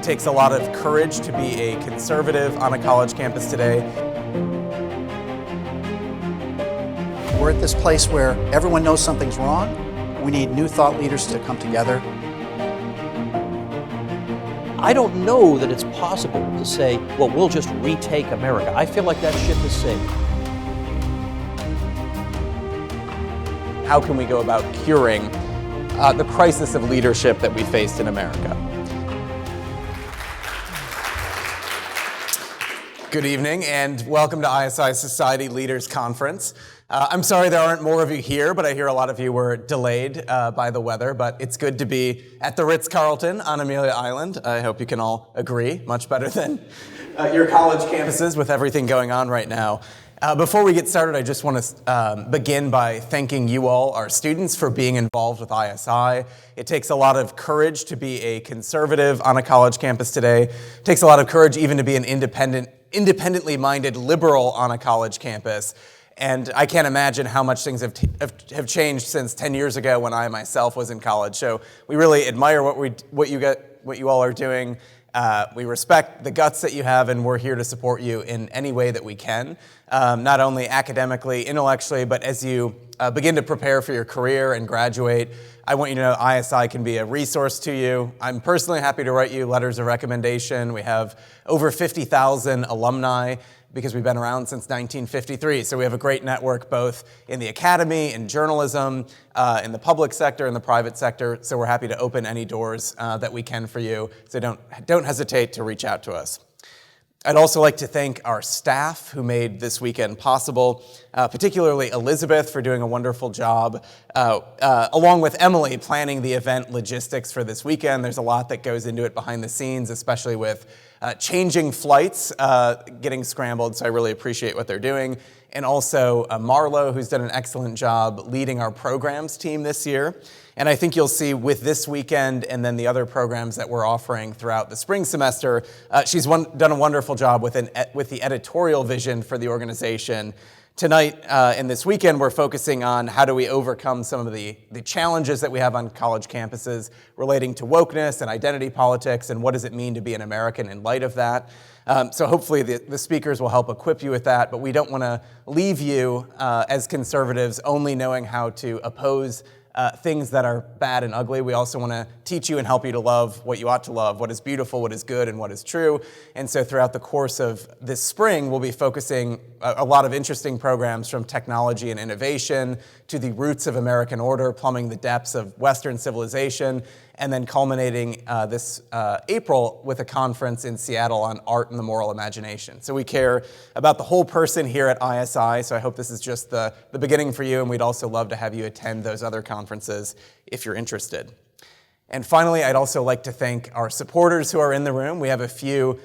takes a lot of courage to be a conservative on a college campus today. We're at this place where everyone knows something's wrong. We need new thought leaders to come together. I don't know that it's possible to say, well, we'll just retake America. I feel like that ship has sailed. How can we go about curing the crisis of leadership that we faced in America? Good evening and welcome to ISI Society Leaders Conference. I'm sorry there aren't more of you here, but I hear a lot of you were delayed by the weather, but it's good to be at the Ritz-Carlton on Amelia Island. I hope you can all agree, much better than your college campuses with everything going on right now. Before we get started, I just want to begin by thanking you all, our students, for being involved with ISI. It takes a lot of courage to be a conservative on a college campus today. It takes a lot of courage even to be an independently minded liberal on a college campus. And I can't imagine how much things have changed since 10 years ago when I myself was in college. So we really admire what you all are doing. We respect the guts that you have, and we're here to support you in any way that we can, not only academically, intellectually, but as you begin to prepare for your career and graduate. I want you to know ISI can be a resource to you. I'm personally happy to write you letters of recommendation. We have over 50,000 alumni because we've been around since 1953. So we have a great network both in the academy, in journalism, in the public sector, in the private sector. So we're happy to open any doors that we can for you. So don't hesitate to reach out to us. I'd also like to thank our staff who made this weekend possible, particularly Elizabeth for doing a wonderful job, along with Emily planning the event logistics for this weekend. There's a lot that goes into it behind the scenes, especially with changing flights, getting scrambled, so I really appreciate what they're doing. And also Marlo, who's done an excellent job leading our programs team this year. And I think you'll see with this weekend and then the other programs that we're offering throughout the spring semester, she's done a wonderful job with the editorial vision for the organization. Tonight and this weekend, we're focusing on how do we overcome some of the challenges that we have on college campuses relating to wokeness and identity politics, and what does it mean to be an American in light of that. So hopefully the speakers will help equip you with that, but we don't want to leave you as conservatives only knowing how to oppose things that are bad and ugly. We also want to teach you and help you to love what you ought to love, what is beautiful, what is good, and what is true. And so throughout the course of this spring, we'll be focusing a lot of interesting programs from technology and innovation to the roots of American order, plumbing the depths of Western civilization, and then culminating this April with a conference in Seattle on art and the moral imagination. So we care about the whole person here at ISI, so I hope this is just the beginning for you, and we'd also love to have you attend those other conferences if you're interested. And finally, I'd also like to thank our supporters who are in the room. We have a few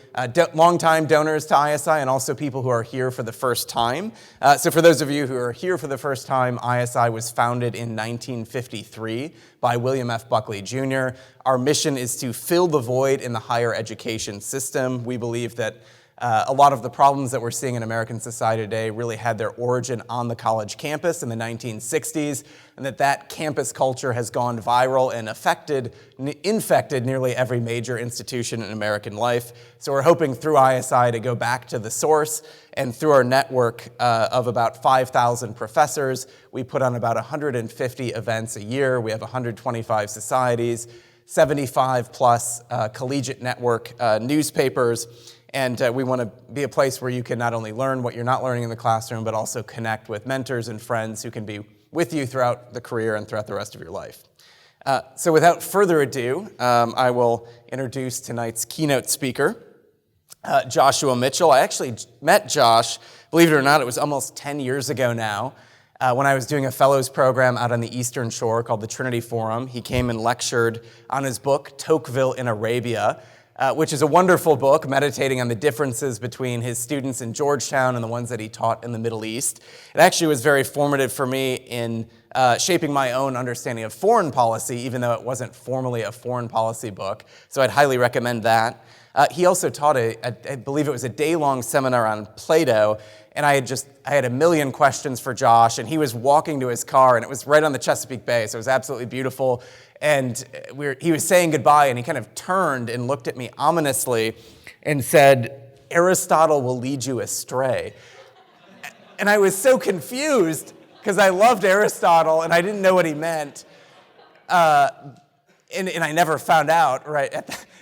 longtime donors to ISI and also people who are here for the first time. So for those of you who are here for the first time, ISI was founded in 1953 by William F. Buckley Jr. Our mission is to fill the void in the higher education system. We believe that a lot of the problems that we're seeing in American society today really had their origin on the college campus in the 1960s, and that campus culture has gone viral and infected nearly every major institution in American life. So we're hoping through ISI to go back to the source, and through our network of about 5,000 professors, we put on about 150 events a year. We have 125 societies, 75 plus collegiate network newspapers. And we want to be a place where you can not only learn what you're not learning in the classroom, but also connect with mentors and friends who can be with you throughout the career and throughout the rest of your life. So without further ado, I will introduce tonight's keynote speaker, Joshua Mitchell. I actually met Josh, believe it or not, it was almost 10 years ago now, when I was doing a fellows program out on the Eastern Shore called the Trinity Forum. He came and lectured on his book, Tocqueville in Arabia, which is a wonderful book meditating on the differences between his students in Georgetown and the ones that he taught in the Middle East. It actually was very formative for me in shaping my own understanding of foreign policy, even though it wasn't formally a foreign policy book. So I'd highly recommend that. He also taught I believe it was a day-long seminar on Plato, and I had a million questions for Josh, and he was walking to his car, and it was right on the Chesapeake Bay, so it was absolutely beautiful. And he was saying goodbye, and he kind of turned and looked at me ominously and said, "Aristotle will lead you astray." And I was so confused because I loved Aristotle, and I didn't know what he meant. And I never found out, right,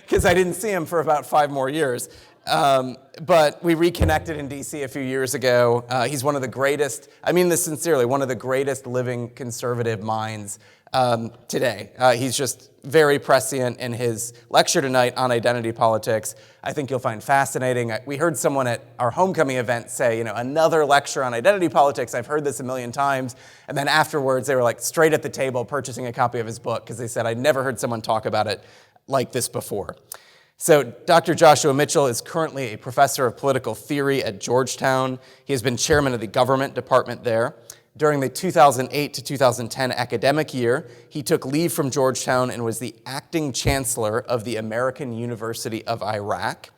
because I didn't see him for about 5 more years. But we reconnected in D.C. a few years ago. He's one of the greatest, I mean this sincerely, one of the greatest living conservative minds today. He's just very prescient in his lecture tonight on identity politics. I think you'll find fascinating. We heard someone at our homecoming event say, another lecture on identity politics. I've heard this a million times. And then afterwards, they were like straight at the table purchasing a copy of his book because they said, I'd never heard someone talk about it like this before. So Dr. Joshua Mitchell is currently a professor of political theory at Georgetown. He has been chairman of the government department there. During the 2008 to 2010 academic year, he took leave from Georgetown and was the acting chancellor of the American University of Iraq.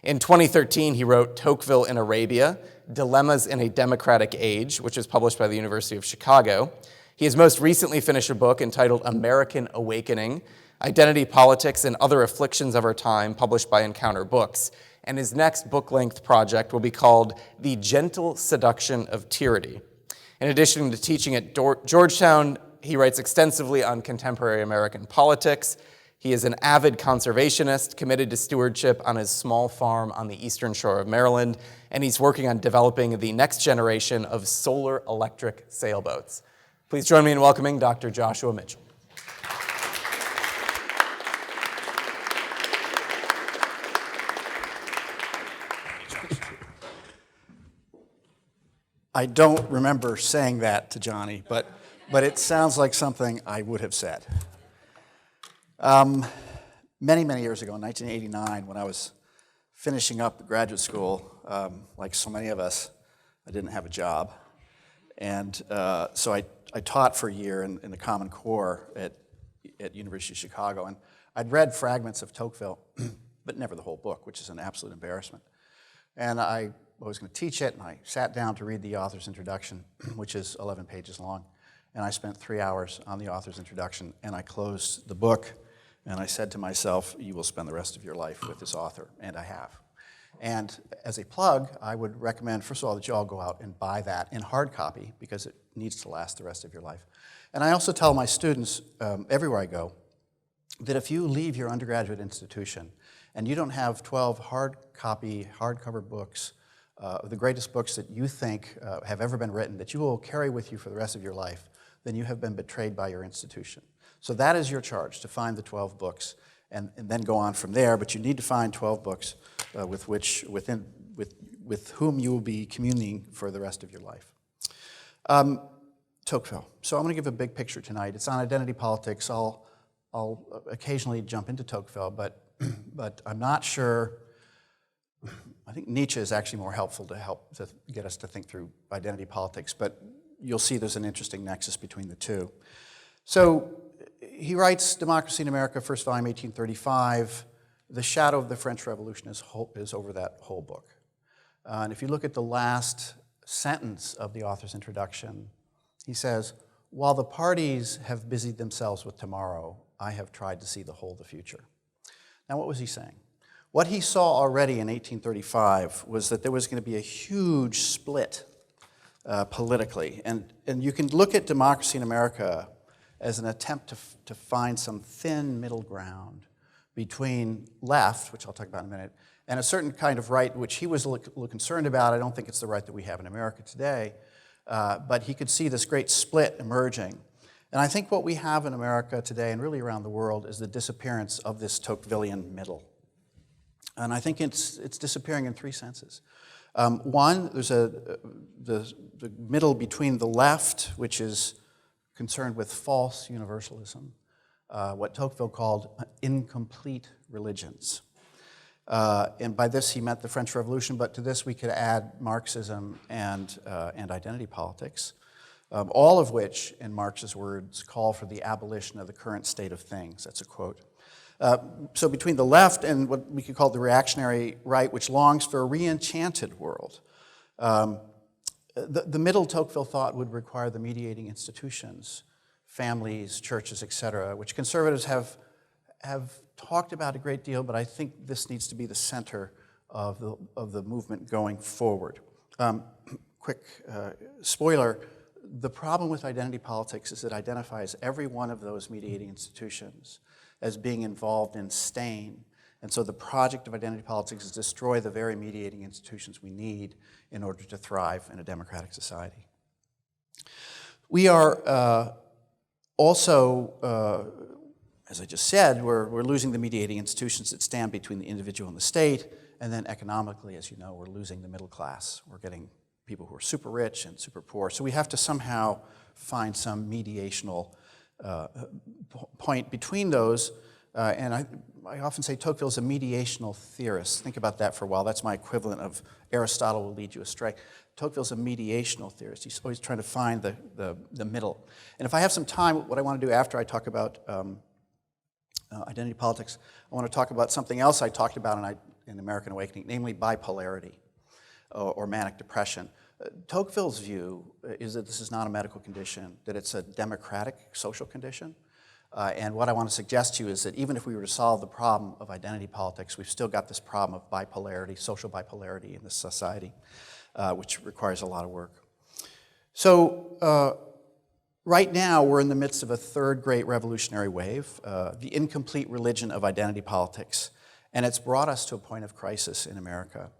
In 2013, he wrote Tocqueville in Arabia, Dilemmas in a Democratic Age, which was published by the University of Chicago. He has most recently finished a book entitled American Awakening, Identity Politics and Other Afflictions of Our Time, published by Encounter Books. And his next book-length project will be called The Gentle Seduction of Tyranny. In addition to teaching at Georgetown, he writes extensively on contemporary American politics. He is an avid conservationist committed to stewardship on his small farm on the eastern shore of Maryland, and he's working on developing the next generation of solar electric sailboats. Please join me in welcoming Dr. Joshua Mitchell. I don't remember saying that to Johnny, but it sounds like something I would have said. Many, many years ago, in 1989, when I was finishing up graduate school, like so many of us, I didn't have a job. And so I taught for a year in the Common Core at University of Chicago. And I'd read fragments of Tocqueville, but never the whole book, which is an absolute embarrassment. And I was going to teach it, and I sat down to read the author's introduction, which is 11 pages long. And I spent 3 hours on the author's introduction, and I closed the book, and I said to myself, you will spend the rest of your life with this author, and I have. And as a plug, I would recommend, first of all, that you all go out and buy that in hard copy, because it needs to last the rest of your life. And I also tell my students everywhere I go that if you leave your undergraduate institution and you don't have 12 hardcover books, the greatest books that you think have ever been written, that you will carry with you for the rest of your life, then you have been betrayed by your institution. So that is your charge, to find the 12 books and then go on from there. But you need to find 12 books with whom you will be communing for the rest of your life. Tocqueville. So I'm going to give a big picture tonight. It's on identity politics. I'll occasionally jump into Tocqueville, but I'm not sure. I think Nietzsche is actually more helpful to get us to think through identity politics, but you'll see there's an interesting nexus between the two. So he writes Democracy in America, first volume, 1835. The shadow of the French Revolution is over that whole book. And if you look at the last sentence of the author's introduction, he says, while the parties have busied themselves with tomorrow, I have tried to see the whole of the future. Now, what was he saying? What he saw already in 1835 was that there was going to be a huge split politically. And you can look at Democracy in America as an attempt to find some thin middle ground between left, which I'll talk about in a minute, and a certain kind of right, which he was a little concerned about. I don't think it's the right that we have in America today, but he could see this great split emerging. And I think what we have in America today, and really around the world, is the disappearance of this Tocquevillian middle. And I think it's disappearing in 3 senses. One, there's the middle between the left, which is concerned with false universalism, what Tocqueville called incomplete religions. And by this he meant the French Revolution, but to this we could add Marxism and identity politics. all of which, in Marx's words, call for the abolition of the current state of things. That's a quote. So between the left and what we could call the reactionary right, which longs for a re-enchanted world, the middle Tocqueville thought would require the mediating institutions, families, churches, etc., which conservatives have talked about a great deal, but I think this needs to be the center of the movement going forward. Quick spoiler, the problem with identity politics is it identifies every one of those mediating institutions as being involved in stain. And so the project of identity politics is to destroy the very mediating institutions we need in order to thrive in a democratic society. We are also, as I just said, we're losing the mediating institutions that stand between the individual and the state, and then economically, as you know, we're losing the middle class. We're getting people who are super rich and super poor. So we have to somehow find some mediational point between those. And I often say Tocqueville's a mediational theorist. Think about that for a while. That's my equivalent of Aristotle will lead you astray. Tocqueville's a mediational theorist. He's always trying to find the middle. And if I have some time, what I want to do after I talk about identity politics, I want to talk about something else I talked about in American Awakening, namely bipolarity or manic depression. Tocqueville's view is that this is not a medical condition, that it's a democratic social condition. And what I want to suggest to you is that even if we were to solve the problem of identity politics, we've still got this problem of bipolarity, social bipolarity in this society, which requires a lot of work. So right now, we're in the midst of a third great revolutionary wave, the incomplete religion of identity politics. And it's brought us to a point of crisis in America.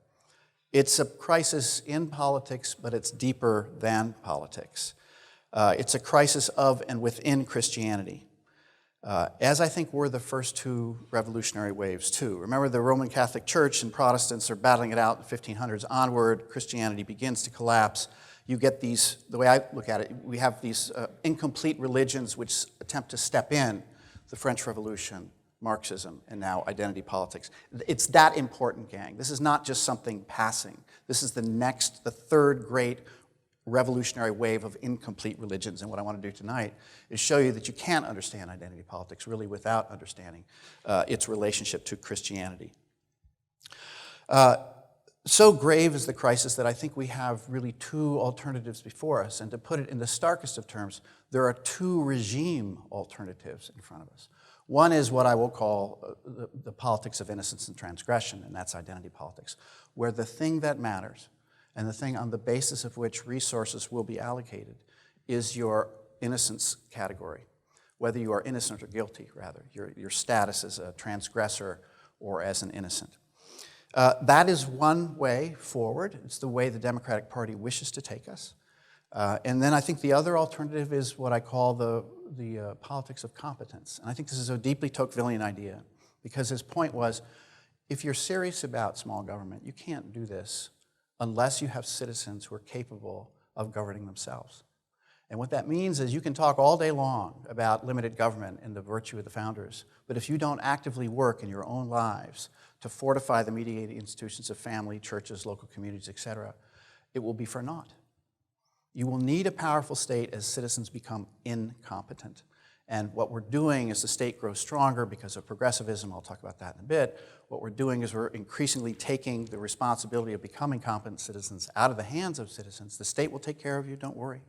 It's a crisis in politics, but it's deeper than politics. It's a crisis of and within Christianity. As I think were the first two revolutionary waves too. Remember, the Roman Catholic Church and Protestants are battling it out in the 1500s onward. Christianity begins to collapse. You get these, the way I look at it, we have these incomplete religions which attempt to step in. The French Revolution, Marxism, and now identity politics. It's that important, gang. This is not just something passing. This is the third great revolutionary wave of incomplete religions. And what I want to do tonight is show you that you can't understand identity politics really without understanding its relationship to Christianity. So grave is the crisis that I think we have really two alternatives before us. And to put it in the starkest of terms, there are two regime alternatives in front of us. One is what I will call the politics of innocence and transgression, and that's identity politics, where the thing that matters and the thing on the basis of which resources will be allocated is your innocence category, whether you are innocent or guilty, rather, your status as a transgressor or as an innocent. That is one way forward. It's the way the Democratic Party wishes to take us. And then I think the other alternative is what I call the politics of competence. And I think this is a deeply Tocquevillian idea, because his point was, if you're serious about small government, you can't do this unless you have citizens who are capable of governing themselves. And what that means is you can talk all day long about limited government and the virtue of the founders, but if you don't actively work in your own lives to fortify the mediating institutions of family, churches, local communities, etc., it will be for naught. You will need a powerful state as citizens become incompetent. And what we're doing as the state grows stronger because of progressivism, I'll talk about that in a bit, what we're doing is we're increasingly taking the responsibility of becoming competent citizens out of the hands of citizens. The state will take care of you, don't worry.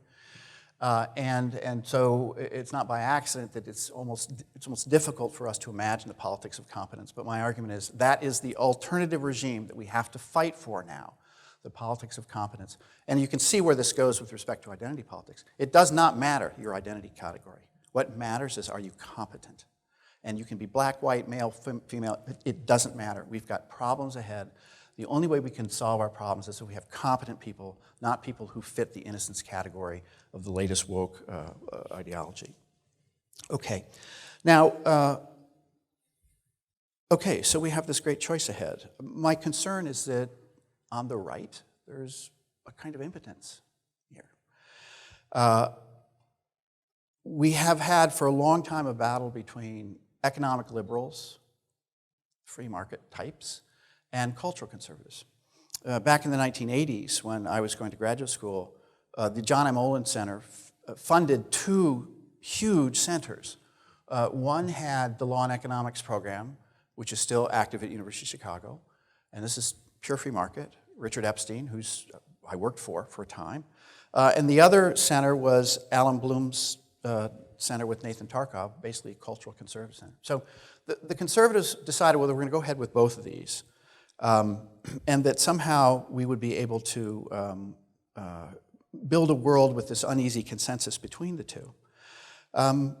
And so it's not by accident that it's almost difficult for us to imagine the politics of competence. But my argument is that is the alternative regime that we have to fight for now, the politics of competence. And you can see where this goes with respect to identity politics. It does not matter your identity category. What matters is, are you competent? And you can be black, white, male, female, it doesn't matter. We've got problems ahead. The only way we can solve our problems is if we have competent people, not people who fit the innocence category of the latest woke ideology. Okay, now, so we have this great choice ahead. My concern is that on the right, there's a kind of impotence here. We have had for a long time a battle between economic liberals, free market types, and cultural conservatives. Back in the 1980s, when I was going to graduate school, the John M. Olin Center funded two huge centers. One had the Law and Economics program, which is still active at University of Chicago, and this is pure free market. Richard Epstein, who's I worked for a time. And the other center was Alan Bloom's center with Nathan Tarkov, basically a cultural conservative center. So the conservatives decided, well, we're going to go ahead with both of these, and that somehow we would be able to build a world with this uneasy consensus between the two. And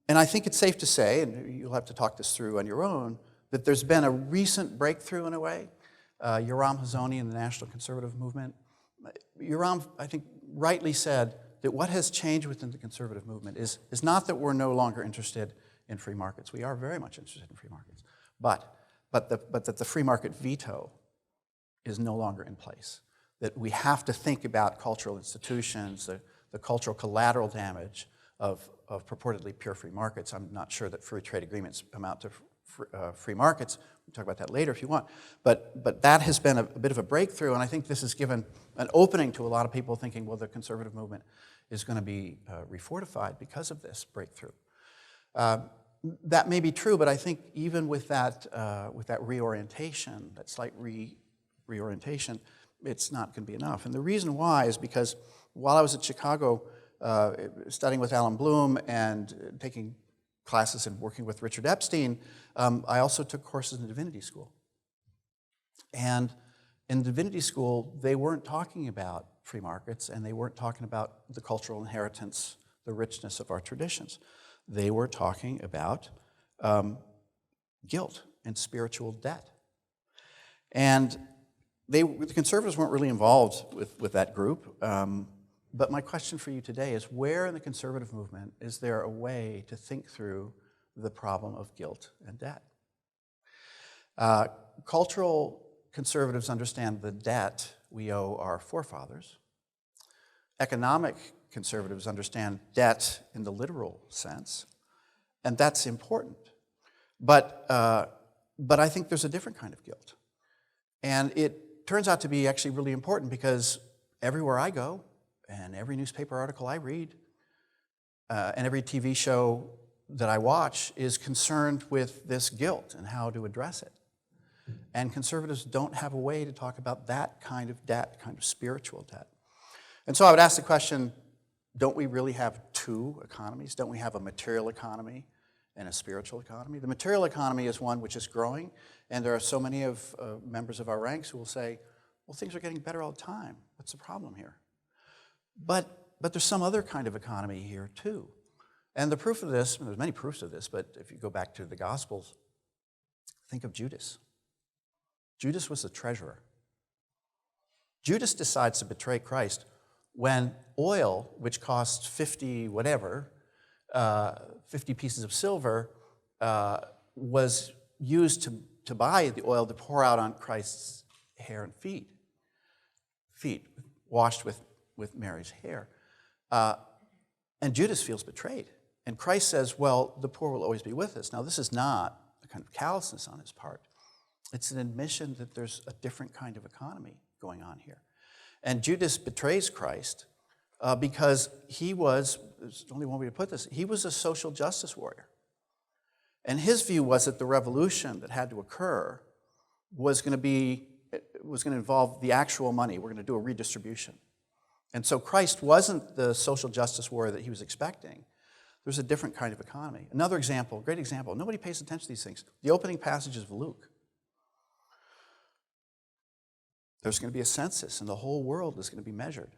I think it's safe to say, and you'll have to talk this through on your own, that there's been a recent breakthrough in a way. Yoram Hazony in the National Conservative Movement. Yoram, I think, rightly said that what has changed within the conservative movement is not that we're no longer interested in free markets. We are very much interested in free markets. But that the free market veto is no longer in place. That we have to think about cultural institutions, the cultural collateral damage of purportedly pure free markets. I'm not sure that free trade agreements amount to free markets. We'll talk about that later if you want. But that has been a bit of a breakthrough, and I think this has given an opening to a lot of people thinking, well, the conservative movement is going to be refortified because of this breakthrough. That may be true, but I think even with that reorientation, that slight reorientation, it's not going to be enough. And the reason why is because while I was at Chicago studying with Alan Bloom and taking classes and working with Richard Epstein, I also took courses in divinity school. And in divinity school, they weren't talking about free markets, and they weren't talking about the cultural inheritance, the richness of our traditions. They were talking about guilt and spiritual debt. And the conservatives weren't really involved with that group. But my question for you today is, where in the conservative movement is there a way to think through the problem of guilt and debt? Cultural conservatives understand the debt we owe our forefathers. Economic conservatives understand debt in the literal sense, and that's important. But I think there's a different kind of guilt. And it turns out to be actually really important because everywhere I go, and every newspaper article I read, and every TV show that I watch is concerned with this guilt and how to address it. And conservatives don't have a way to talk about that kind of debt, kind of spiritual debt. And so I would ask the question, don't we really have two economies? Don't we have a material economy and a spiritual economy? The material economy is one which is growing, and there are so many of members of our ranks who will say, well, things are getting better all the time. What's the problem here? But there's some other kind of economy here too. And the proof of this, there's many proofs of this, but if you go back to the Gospels, think of Judas. Judas was the treasurer. Judas decides to betray Christ when oil, which cost 50 pieces of silver, was used to buy the oil to pour out on Christ's hair and feet washed with Mary's hair. And Judas feels betrayed. And Christ says, well, the poor will always be with us. Now, this is not a kind of callousness on his part. It's an admission that there's a different kind of economy going on here. And Judas betrays Christ because he was, there's only one way to put this, he was a social justice warrior. And his view was that the revolution that had to occur was going to involve the actual money. We're going to do a redistribution. And so Christ wasn't the social justice warrior that he was expecting. There's a different kind of economy. Another example, great example, nobody pays attention to these things. The opening passages of Luke. There's going to be a census, and the whole world is going to be measured.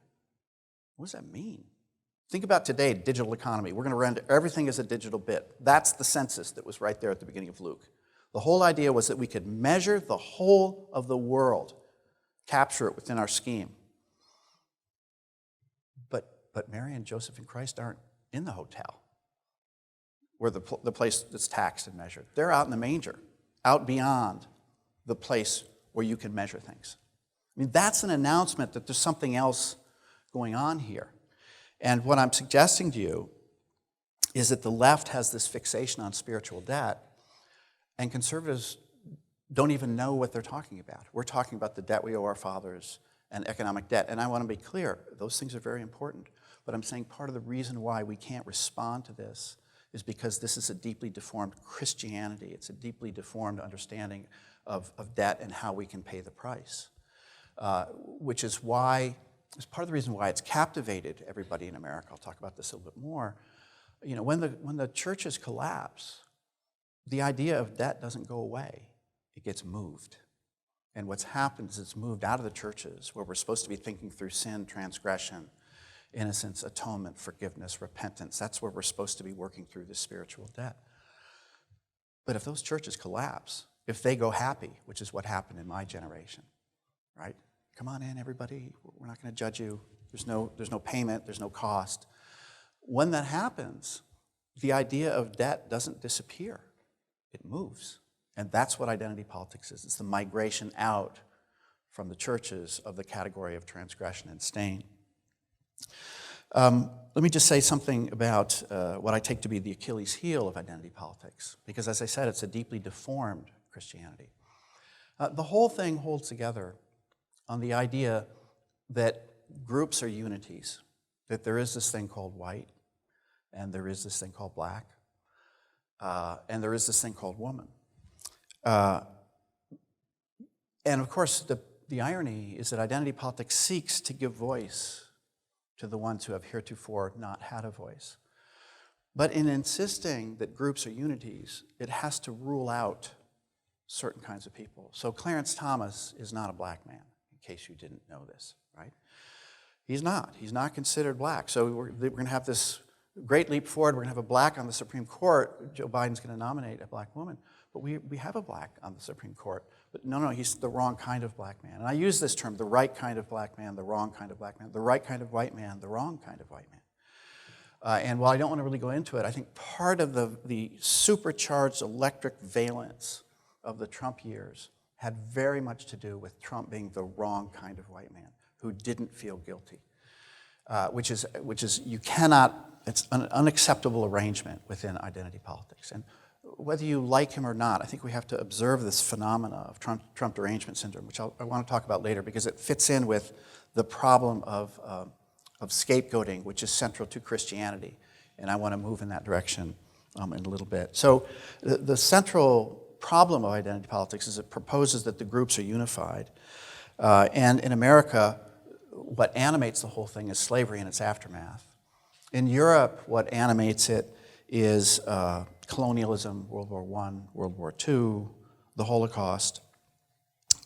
What does that mean? Think about today, digital economy. We're going to render everything as a digital bit. That's the census that was right there at the beginning of Luke. The whole idea was that we could measure the whole of the world, capture it within our scheme. But Mary and Joseph and Christ aren't in the hotel, where the place that's taxed and measured. They're out in the manger, out beyond the place where you can measure things. I mean, that's an announcement that there's something else going on here. And what I'm suggesting to you is that the left has this fixation on spiritual debt, and conservatives don't even know what they're talking about. We're talking about the debt we owe our fathers and economic debt. And I want to be clear, those things are very important. But I'm saying part of the reason why we can't respond to this is because this is a deeply deformed Christianity. It's a deeply deformed understanding of debt and how we can pay the price, which is why, it's part of the reason why it's captivated everybody in America. I'll talk about this a little bit more. You know, when the churches collapse, the idea of debt doesn't go away. It gets moved. And what's happened is it's moved out of the churches where we're supposed to be thinking through sin, transgression, innocence, atonement, forgiveness, repentance. That's where we're supposed to be working through the spiritual debt. But if those churches collapse, if they go happy, which is what happened in my generation, right? Come on in, everybody. We're not going to judge you. There's no payment. There's no cost. When that happens, the idea of debt doesn't disappear. It moves. And that's what identity politics is. It's the migration out from the churches of the category of transgression and stain. Let me just say something about what I take to be the Achilles heel of identity politics, because as I said, it's a deeply deformed Christianity. The whole thing holds together on the idea that groups are unities, that there is this thing called white, and there is this thing called black, and there is this thing called woman. And of course, the irony is that identity politics seeks to give voice to the ones who have heretofore not had a voice. But in insisting that groups are unities, it has to rule out certain kinds of people. So Clarence Thomas is not a black man, in case you didn't know this, right? He's not. He's not considered black. So we're going to have this great leap forward. We're going to have a black on the Supreme Court. Joe Biden's going to nominate a black woman. But we have a black on the Supreme Court. But no, he's the wrong kind of black man. And I use this term, the right kind of black man, the wrong kind of black man, the right kind of white man, the wrong kind of white man. And while I don't want to really go into it, I think part of the supercharged electric valence of the Trump years had very much to do with Trump being the wrong kind of white man who didn't feel guilty, which is you cannot, it's an unacceptable arrangement within identity politics. And whether you like him or not, I think we have to observe this phenomena of Trump derangement syndrome, which I want to talk about later because it fits in with the problem of scapegoating, which is central to Christianity. And I want to move in that direction in a little bit. So the central problem of identity politics is it proposes that the groups are unified. And in America, what animates the whole thing is slavery and its aftermath. In Europe, what animates it is colonialism, World War I, World War II, the Holocaust.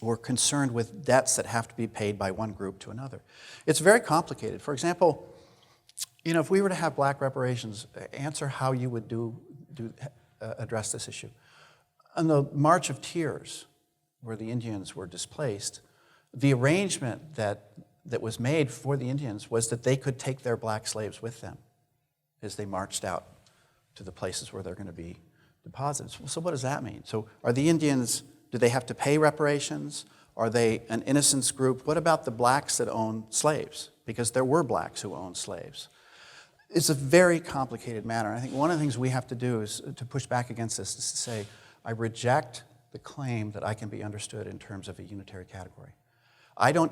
We're concerned with debts that have to be paid by one group to another. It's very complicated. For example, if we were to have black reparations, answer how you would address this issue. On the March of Tears, where the Indians were displaced, the arrangement that was made for the Indians was that they could take their black slaves with them as they marched out to the places where they're going to be deposited. So what does that mean? So are the Indians, do they have to pay reparations? Are they an innocence group? What about the blacks that own slaves? Because there were blacks who owned slaves. It's a very complicated matter. And I think one of the things we have to do is to push back against this is to say, I reject the claim that I can be understood in terms of a unitary category. I don't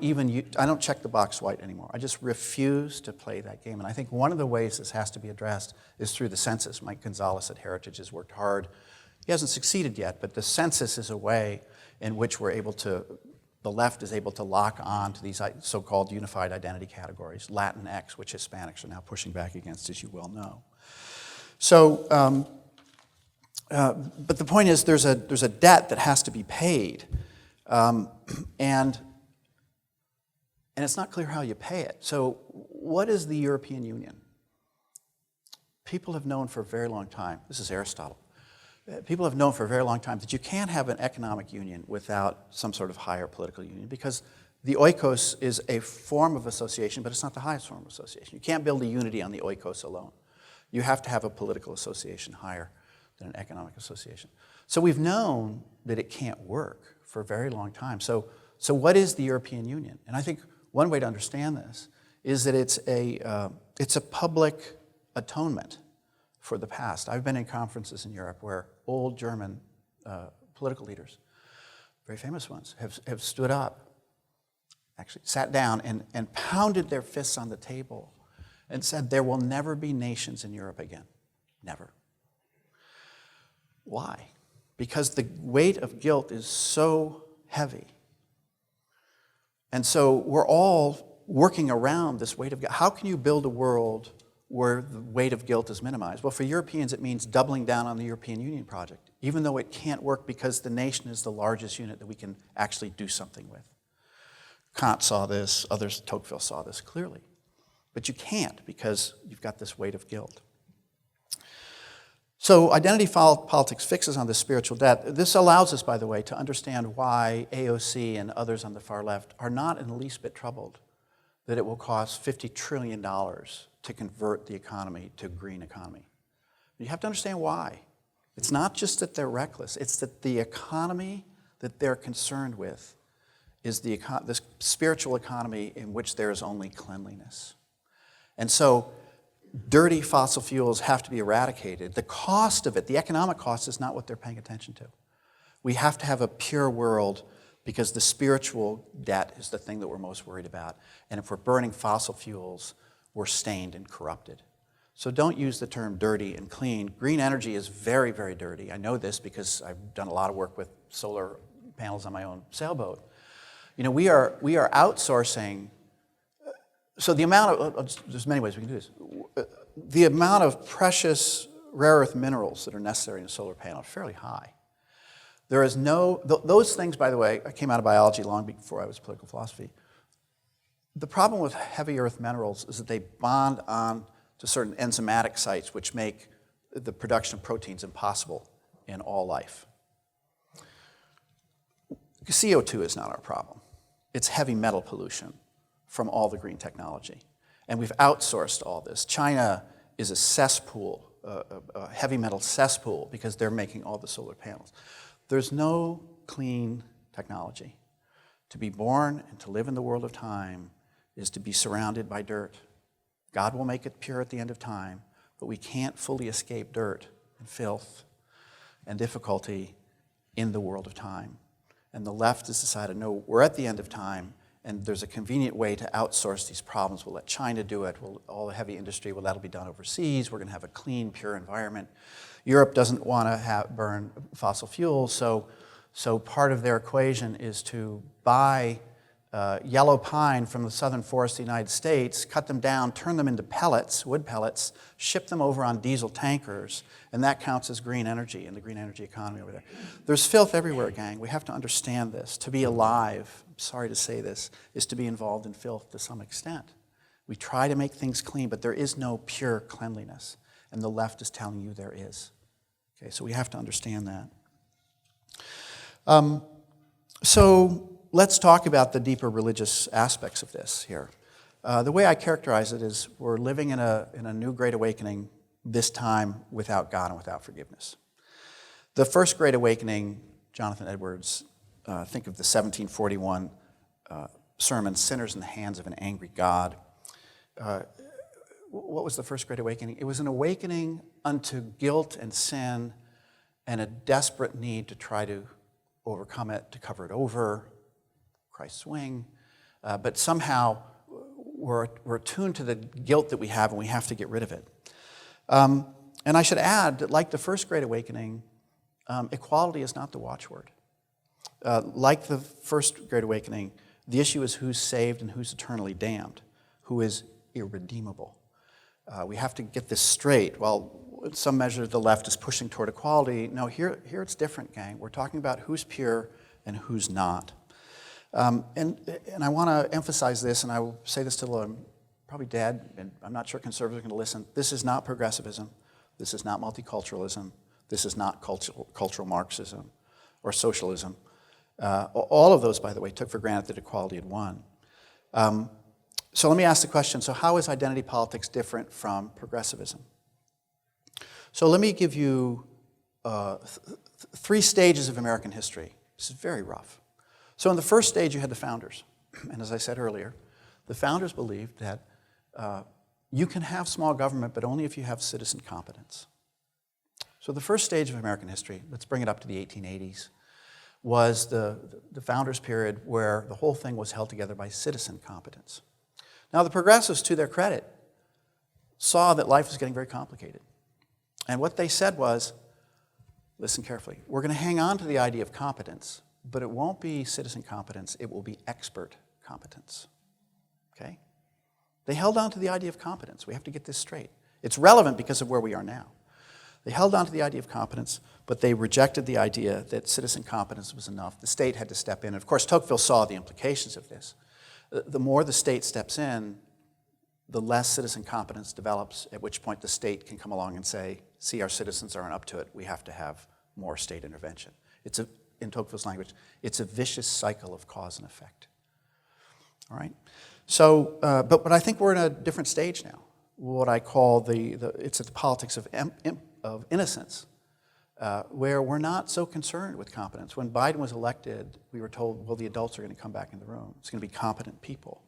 check the box white anymore. I just refuse to play that game. And I think one of the ways this has to be addressed is through the census. Mike Gonzalez at Heritage has worked hard. He hasn't succeeded yet, but the census is a way in which the left is able to lock on to these so-called unified identity categories, Latinx, which Hispanics are now pushing back against, as you well know. So, but the point is there's a debt that has to be paid. And it's not clear how you pay it. So what is the European Union? People have known for a very long time, this is Aristotle, people have known for a very long time that you can't have an economic union without some sort of higher political union because the oikos is a form of association, but it's not the highest form of association. You can't build a unity on the oikos alone. You have to have a political association higher than an economic association. So we've known that it can't work for a very long time. So what is the European Union? And I think one way to understand this is that it's a public atonement for the past. I've been in conferences in Europe where old German political leaders, very famous ones, have stood up, actually sat down and pounded their fists on the table and said there will never be nations in Europe again. Never. Why? Because the weight of guilt is so heavy. And so we're all working around this weight of guilt. How can you build a world where the weight of guilt is minimized? Well, for Europeans, it means doubling down on the European Union project, even though it can't work because the nation is the largest unit that we can actually do something with. Kant saw this, others, Tocqueville saw this clearly. But you can't because you've got this weight of guilt. So identity politics fixes on this spiritual debt. This allows us, by the way, to understand why AOC and others on the far left are not in the least bit troubled that it will cost $50 trillion to convert the economy to a green economy. You have to understand why. It's not just that they're reckless, it's that the economy that they're concerned with is the spiritual economy in which there is only cleanliness. And so dirty fossil fuels have to be eradicated. The cost of it, the economic cost, is not what they're paying attention to. We have to have a pure world because the spiritual debt is the thing that we're most worried about. And if we're burning fossil fuels, we're stained and corrupted. So don't use the term dirty and clean. Green energy is very, very dirty. I know this because I've done a lot of work with solar panels on my own sailboat. You know, we are outsourcing. So the amount of, there's many ways we can do this. The amount of precious rare earth minerals that are necessary in a solar panel are fairly high. There is no, those things, by the way, I came out of biology long before I was political philosophy. The problem with heavy earth minerals is that they bond on to certain enzymatic sites which make the production of proteins impossible in all life. CO2 is not our problem. It's heavy metal pollution from all the green technology. And we've outsourced all this. China is a cesspool, a heavy metal cesspool, because they're making all the solar panels. There's no clean technology. To be born and to live in the world of time is to be surrounded by dirt. God will make it pure at the end of time, but we can't fully escape dirt and filth and difficulty in the world of time. And the left has decided, no, we're at the end of time, and there's a convenient way to outsource these problems. We'll let China do it. All the heavy industry, well, that'll be done overseas. We're going to have a clean, pure environment. Europe doesn't want to burn fossil fuels, so part of their equation is to buy yellow pine from the southern forests of the United States, cut them down, turn them into pellets, wood pellets, ship them over on diesel tankers, and that counts as green energy in the green energy economy over there. There's filth everywhere, gang. We have to understand this. To be alive, I'm sorry to say this, is to be involved in filth to some extent. We try to make things clean, but there is no pure cleanliness, and the left is telling you there is. Okay, so we have to understand that. So let's talk about the deeper religious aspects of this here. The way I characterize it is we're living in a new Great Awakening, this time without God and without forgiveness. The first Great Awakening, Jonathan Edwards, think of the 1741 sermon, Sinners in the Hands of an Angry God. What was the first Great Awakening? It was an awakening unto guilt and sin and a desperate need to try to overcome it, to cover it over, Christ's wing. But somehow we're attuned to the guilt that we have and we have to get rid of it. And I should add that like the first Great Awakening, equality is not the watchword. Like the first Great Awakening, the issue is who's saved and who's eternally damned, who is irredeemable. We have to get this straight. While in some measure the left is pushing toward equality, no, here it's different, gang. We're talking about who's pure and who's not. And I want to emphasize this, and I will say this till I'm probably dead, and I'm not sure conservatives are going to listen. This is not progressivism. This is not multiculturalism. This is not cultural Marxism or socialism. All of those, by the way, took for granted that equality had won. So let me ask the question, so how is identity politics different from progressivism? So let me give you 3 stages of American history. This is very rough. So in the first stage, you had the founders. And as I said earlier, the founders believed that you can have small government, but only if you have citizen competence. So the first stage of American history, let's bring it up to the 1880s, was the founders' period where the whole thing was held together by citizen competence. Now the progressives, to their credit, saw that life was getting very complicated. And what they said was, listen carefully, we're going to hang on to the idea of competence, but it won't be citizen competence, it will be expert competence. Okay? They held on to the idea of competence. We have to get this straight. It's relevant because of where we are now. They held on to the idea of competence, but they rejected the idea that citizen competence was enough. The state had to step in. And of course, Tocqueville saw the implications of this. The more the state steps in, the less citizen competence develops, at which point the state can come along and say, see, our citizens aren't up to it. We have to have more state intervention. In Tocqueville's language, it's a vicious cycle of cause and effect. All right? So, but I think we're in a different stage now. What I call it's the politics of innocence, where we're not so concerned with competence. When Biden was elected, we were told, well, the adults are going to come back in the room. It's going to be competent people,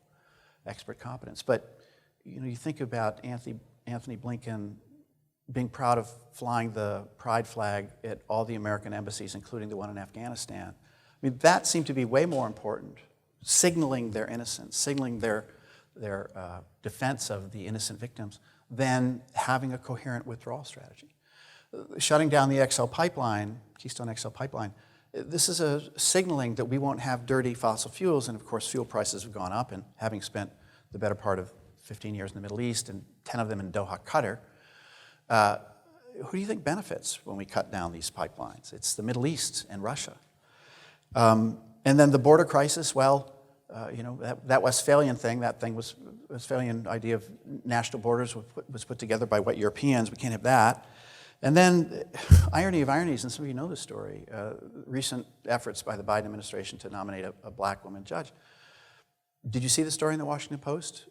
expert competence. But you think about Anthony Blinken being proud of flying the pride flag at all the American embassies, including the one in Afghanistan. I mean, that seemed to be way more important, signaling their innocence, signaling their defense of the innocent victims, than having a coherent withdrawal strategy. Shutting down the XL pipeline, Keystone XL pipeline, this is a signaling that we won't have dirty fossil fuels, and of course fuel prices have gone up, and having spent the better part of 15 years in the Middle East and 10 of them in Doha, Qatar, who do you think benefits when we cut down these pipelines? It's the Middle East and Russia. And then the border crisis, well, that Westphalian thing, Westphalian idea of national borders was put together by white Europeans. We can't have that. And then, irony of ironies, and some of you know this story, recent efforts by the Biden administration to nominate a black woman judge. Did you see the story in the Washington Post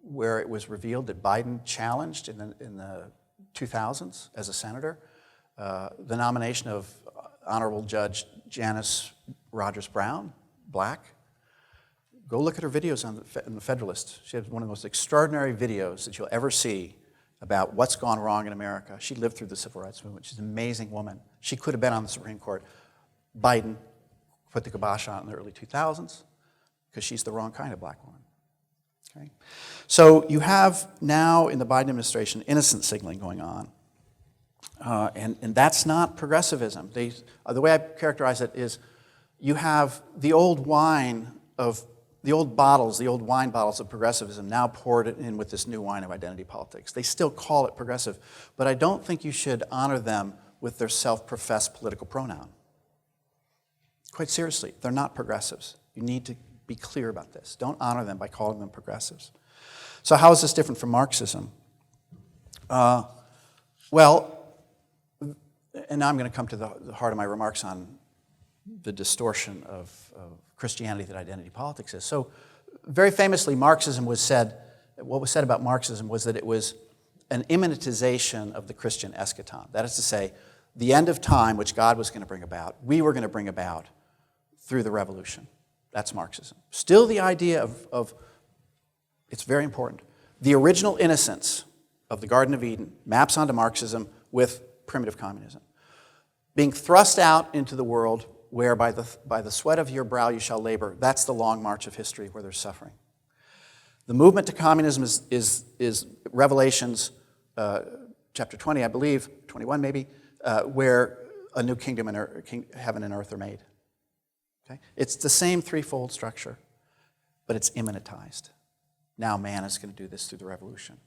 where it was revealed that Biden challenged in the 2000s as a senator the nomination of Honorable Judge Janice Rogers Brown, black? Go look at her videos in the Federalist. She has one of the most extraordinary videos that you'll ever see about what's gone wrong in America. She lived through the Civil Rights Movement. She's an amazing woman. She could have been on the Supreme Court. Biden put the kibosh on it in the early 2000s because she's the wrong kind of black woman. Okay? So you have now in the Biden administration innocence signaling going on. And that's not progressivism. The way I characterize it is you have the old wine of the old wine bottles of progressivism now poured in with this new wine of identity politics. They still call it progressive, but I don't think you should honor them with their self-professed political pronoun. Quite seriously, they're not progressives. You need to be clear about this. Don't honor them by calling them progressives. So how is this different from Marxism? Well, and now I'm going to come to the heart of my remarks on the distortion of Christianity that identity politics is. So very famously, what was said about Marxism was that it was an imminentization of the Christian eschaton. That is to say, the end of time, which God was going to bring about, we were going to bring about through the revolution. That's Marxism. Still the idea of it's very important, the original innocence of the Garden of Eden maps onto Marxism with primitive communism. Being thrust out into the world where by the sweat of your brow you shall labor, that's the long march of history where there's suffering. The movement to communism is Revelations chapter 20, I believe, 21 maybe, where a new kingdom and heaven and earth are made. Okay? It's the same threefold structure, but it's immanentized. Now man is going to do this through the revolution.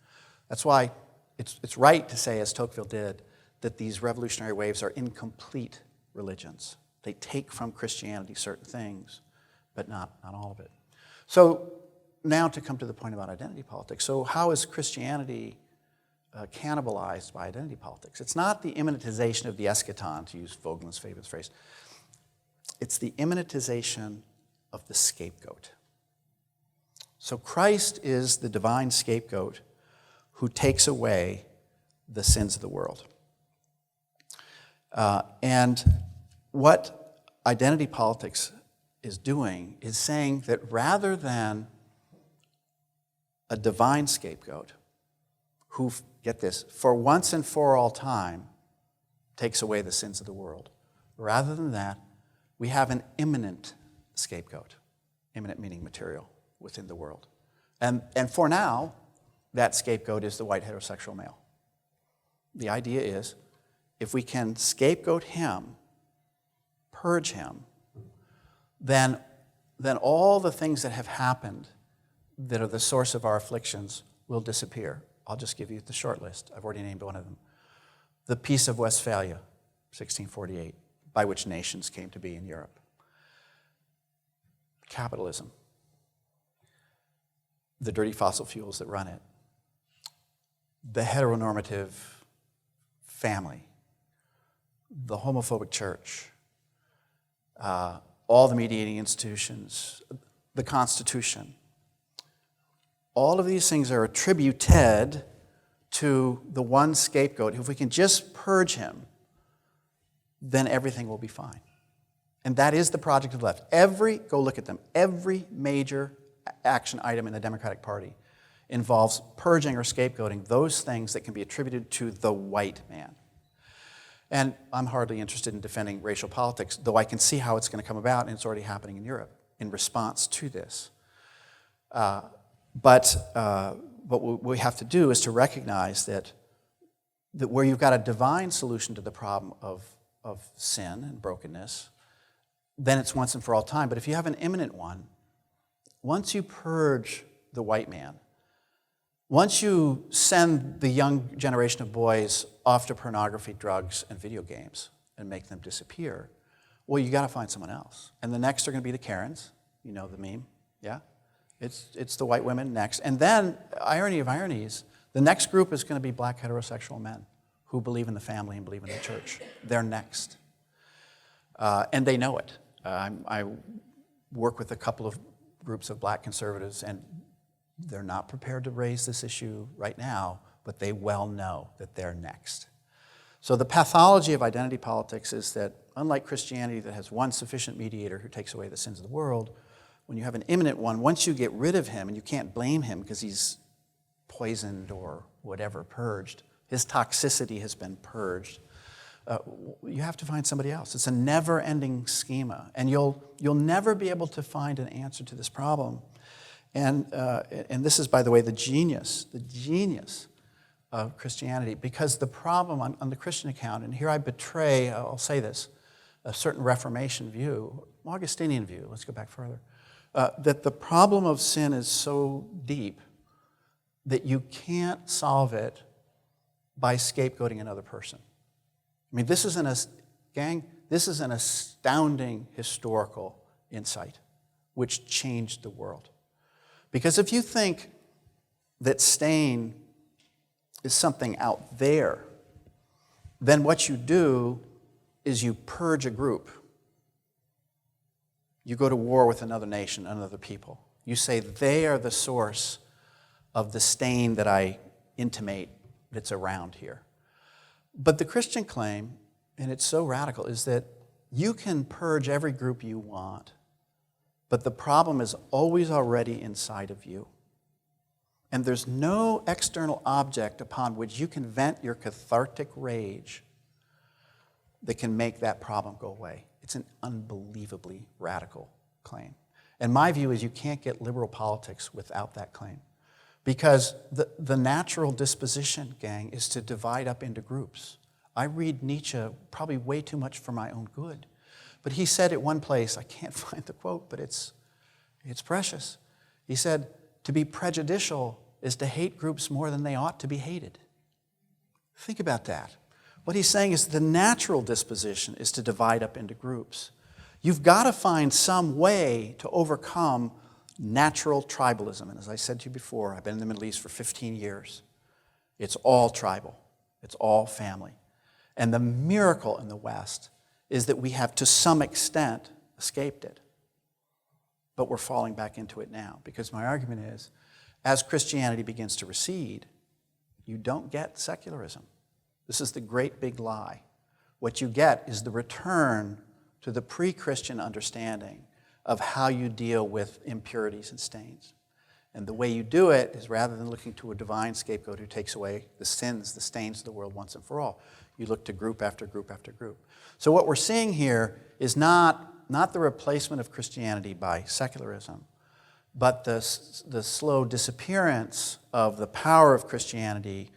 That's why it's right to say, as Tocqueville did, that these revolutionary waves are incomplete religions. They take from Christianity certain things, but not all of it. So now to come to the point about identity politics. So how is Christianity cannibalized by identity politics? It's not the immanentization of the eschaton, to use Vogelin's favorite phrase. It's the immanentization of the scapegoat. So Christ is the divine scapegoat who takes away the sins of the world. And what identity politics is doing is saying that rather than a divine scapegoat who, get this, for once and for all time takes away the sins of the world, rather than that, we have an imminent scapegoat, imminent meaning material, within the world. And for now, that scapegoat is the white heterosexual male. The idea is, if we can scapegoat him, purge him, then all the things that have happened that are the source of our afflictions will disappear. I'll just give you the short list. I've already named one of them. The Peace of Westphalia, 1648, by which nations came to be in Europe. Capitalism, the dirty fossil fuels that run it, the heteronormative family, the homophobic church, all the mediating institutions, the Constitution. All of these things are attributed to the one scapegoat. If we can just purge him, then everything will be fine. And that is the project of the left. Go look at them. Every major action item in the Democratic Party involves purging or scapegoating those things that can be attributed to the white man. And I'm hardly interested in defending racial politics, though I can see how it's going to come about, and it's already happening in Europe in response to this. But what we have to do is to recognize that where you've got a divine solution to the problem of sin and brokenness, then it's once and for all time. But if you have an imminent one, once you purge the white man, once you send the young generation of boys off to pornography, drugs, and video games and make them disappear, well, you got to find someone else. And the next are going to be the Karens. You know the meme, yeah? It's the white women next. And then, irony of ironies, the next group is going to be black heterosexual men who believe in the family and believe in the church. They're next. And they know it. I work with a couple of groups of black conservatives, and they're not prepared to raise this issue right now, but they well know that they're next. So the pathology of identity politics is that, unlike Christianity that has one sufficient mediator who takes away the sins of the world, when you have an imminent one, once you get rid of him, and you can't blame him because he's poisoned or whatever, purged, his toxicity has been purged, you have to find somebody else. It's a never-ending schema, and you'll never be able to find an answer to this problem. And this is, by the way, the genius of Christianity, because the problem on the Christian account, and here I betray, I'll say this, a certain Reformation view, Augustinian view, let's go back further, that the problem of sin is so deep that you can't solve it by scapegoating another person. I mean, this is an astounding historical insight which changed the world. Because if you think that stain is something out there, then what you do is you purge a group. You go to war with another nation, another people. You say they are the source of the stain that I intimate that's around here. But the Christian claim, and it's so radical, is that you can purge every group you want, but the problem is always already inside of you. And there's no external object upon which you can vent your cathartic rage that can make that problem go away. It's an unbelievably radical claim. And my view is you can't get liberal politics without that claim. Because the natural disposition, gang, is to divide up into groups. I read Nietzsche probably way too much for my own good. But he said at one place, I can't find the quote, but it's precious. He said, to be prejudicial is to hate groups more than they ought to be hated. Think about that. What he's saying is the natural disposition is to divide up into groups. You've got to find some way to overcome natural tribalism. And as I said to you before, I've been in the Middle East for 15 years. It's all tribal. It's all family. And the miracle in the West is that we have, to some extent, escaped it. But we're falling back into it now. Because my argument is, as Christianity begins to recede, you don't get secularism. This is the great big lie. What you get is the return to the pre-Christian understanding of how you deal with impurities and stains. And the way you do it is, rather than looking to a divine scapegoat who takes away the sins, the stains of the world once and for all, you look to group after group after group. So what we're seeing here is not the replacement of Christianity by secularism. but the slow disappearance of the power of Christianity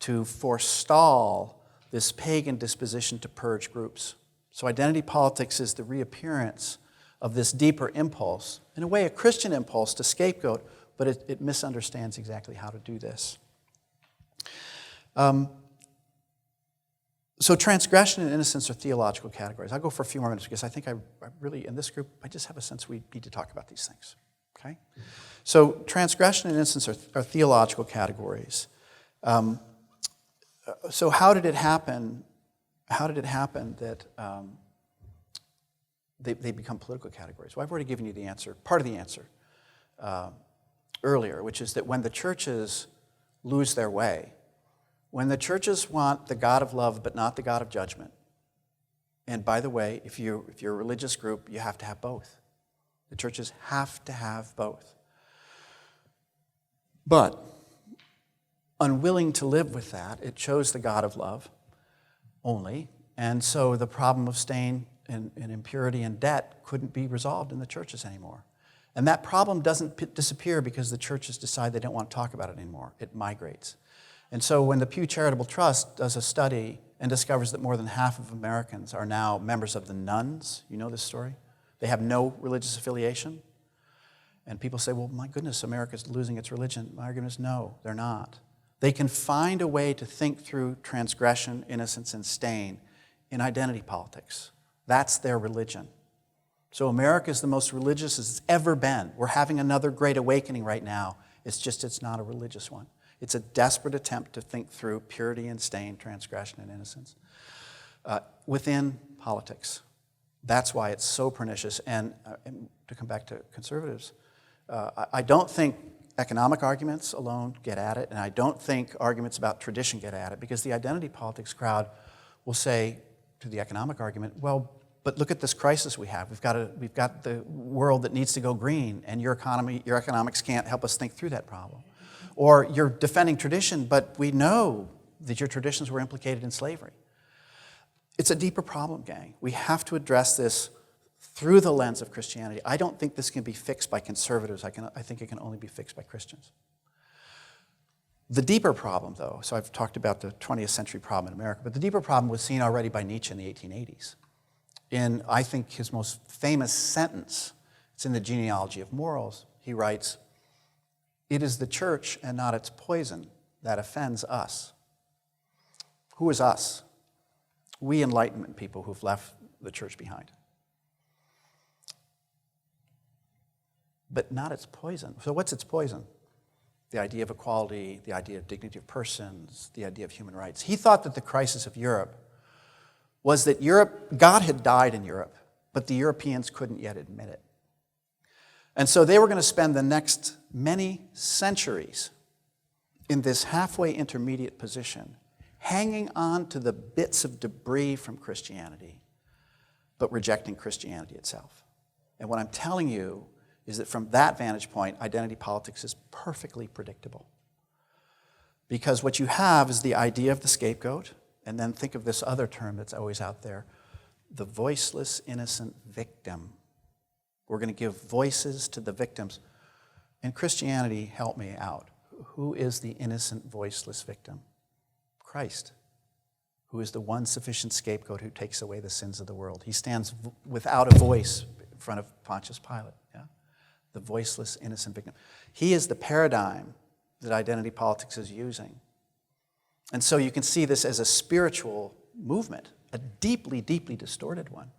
to forestall this pagan disposition to purge groups. So identity politics is the reappearance of this deeper impulse, in a way a Christian impulse to scapegoat, but it misunderstands exactly how to do this. So transgression and innocence are theological categories. I'll go for a few more minutes because I think I really, in this group, I just have a sense we need to talk about these things. Okay? So transgression and innocence are theological categories. So how did it happen? How did it happen that they become political categories? Well, I've already given you the answer, part of the answer, earlier, which is that when the churches lose their way, when the churches want the God of love but not the God of judgment, and by the way, if you're a religious group, you have to have both. The churches have to have both. But unwilling to live with that, it chose the God of love only, and so the problem of stain and impurity and debt couldn't be resolved in the churches anymore. And that problem doesn't disappear because the churches decide they don't want to talk about it anymore. It migrates. And so when the Pew Charitable Trust does a study and discovers that more than half of Americans are now members of the nuns, you know this story? They have no religious affiliation. And people say, well, my goodness, America's losing its religion. My argument is no, they're not. They can find a way to think through transgression, innocence, and stain in identity politics. That's their religion. So America is the most religious it's ever been. We're having another great awakening right now. It's not a religious one. It's a desperate attempt to think through purity and stain, transgression and innocence within politics. That's why it's so pernicious. And to come back to conservatives, I don't think economic arguments alone get at it, and I don't think arguments about tradition get at it, because the identity politics crowd will say to the economic argument, well, but look at this crisis we have. We've got the world that needs to go green, and your economics can't help us think through that problem. Or you're defending tradition, but we know that your traditions were implicated in slavery. It's a deeper problem, gang. We have to address this through the lens of Christianity. I don't think this can be fixed by conservatives. I think it can only be fixed by Christians. The deeper problem, though, so I've talked about the 20th century problem in America, but the deeper problem was seen already by Nietzsche in the 1880s. In, I think, his most famous sentence, it's in the Genealogy of Morals, he writes, "It is the church and not its poison that offends us." Who is us? We Enlightenment people who've left the church behind. But not its poison. So what's its poison? The idea of equality, the idea of dignity of persons, the idea of human rights. He thought that the crisis of Europe was that God had died in Europe, but the Europeans couldn't yet admit it. And so they were going to spend the next many centuries in this halfway intermediate position, hanging on to the bits of debris from Christianity, but rejecting Christianity itself. And what I'm telling you is that from that vantage point, identity politics is perfectly predictable. Because what you have is the idea of the scapegoat, and then think of this other term that's always out there, the voiceless, innocent victim. We're going to give voices to the victims. And Christianity, help me out. Who is the innocent, voiceless victim? Christ, who is the one sufficient scapegoat who takes away the sins of the world. He stands without a voice in front of Pontius Pilate. Yeah? The voiceless, innocent victim. He is the paradigm that identity politics is using. And so you can see this as a spiritual movement, a deeply, deeply distorted one.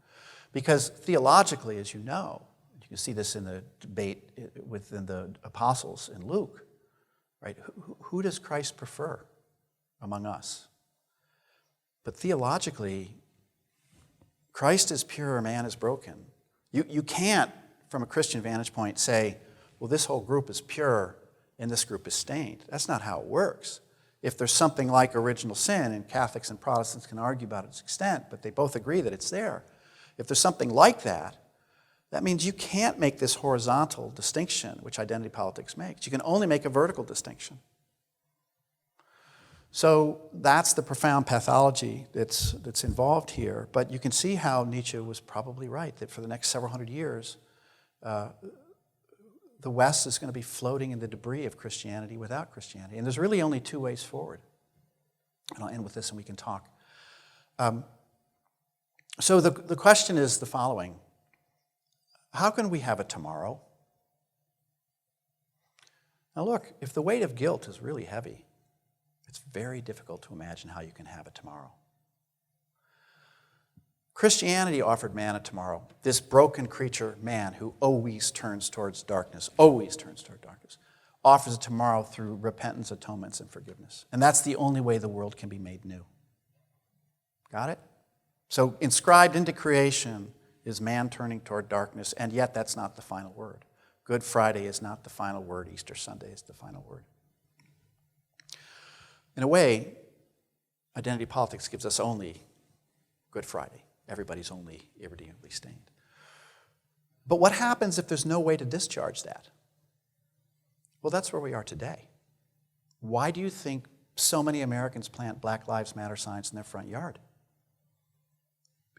Because theologically, as you know, you can see this in the debate within the apostles in Luke, right? Who does Christ prefer among us? But theologically, Christ is pure, man is broken. You can't, from a Christian vantage point, say, well, this whole group is pure and this group is stained. That's not how it works. If there's something like original sin, and Catholics and Protestants can argue about its extent, but they both agree that it's there. If there's something like that, that means you can't make this horizontal distinction, which identity politics makes. You can only make a vertical distinction. So that's the profound pathology that's involved here. But you can see how Nietzsche was probably right, that for the next several hundred years, the West is going to be floating in the debris of Christianity without Christianity. And there's really only two ways forward. And I'll end with this and we can talk. So the question is the following. How can we have a tomorrow? Now look, if the weight of guilt is really heavy, it's very difficult to imagine how you can have a tomorrow. Christianity offered man a tomorrow. This broken creature, man, who always turns towards darkness, offers a tomorrow through repentance, atonements, and forgiveness. And that's the only way the world can be made new. Got it? So inscribed into creation is man turning toward darkness, and yet that's not the final word. Good Friday is not the final word. Easter Sunday is the final word. In a way, identity politics gives us only Good Friday. Everybody's only irredeemably stained. But what happens if there's no way to discharge that? Well, that's where we are today. Why do you think so many Americans plant Black Lives Matter signs in their front yard?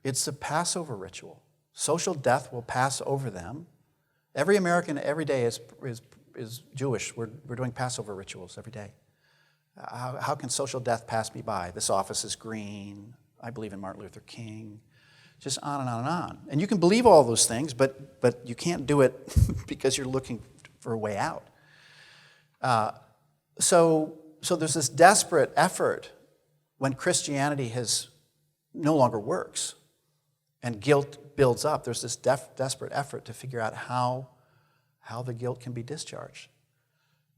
It's a Passover ritual. Social death will pass over them. Every American every day is Jewish. We're doing Passover rituals every day. How can social death pass me by? This office is green. I believe in Martin Luther King. Just on and on and on. And you can believe all those things, but you can't do it because you're looking for a way out. So there's this desperate effort when Christianity no longer works and guilt builds up. There's this desperate effort to figure out how the guilt can be discharged.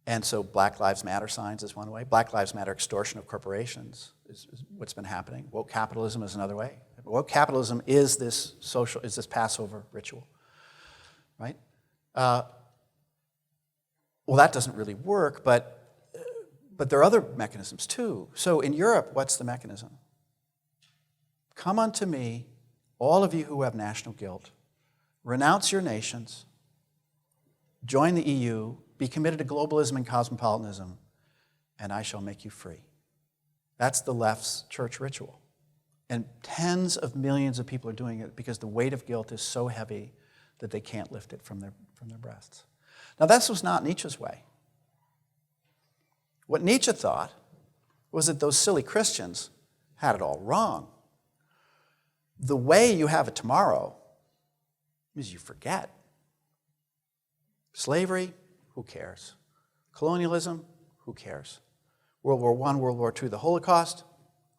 And so Black Lives Matter signs is one way. Black Lives Matter extortion of corporations is what's been happening. Woke capitalism is another way. Woke capitalism is this Passover ritual, right? Well, that doesn't really work, but there are other mechanisms too. So in Europe, what's the mechanism? Come unto me, all of you who have national guilt, renounce your nations, join the EU, be committed to globalism and cosmopolitanism, and I shall make you free. That's the left's church ritual. And tens of millions of people are doing it because the weight of guilt is so heavy that they can't lift it from their breasts. Now, this was not Nietzsche's way. What Nietzsche thought was that those silly Christians had it all wrong. The way you have it tomorrow is you forget. Slavery, who cares? Colonialism, who cares? World War I, World War II, the Holocaust,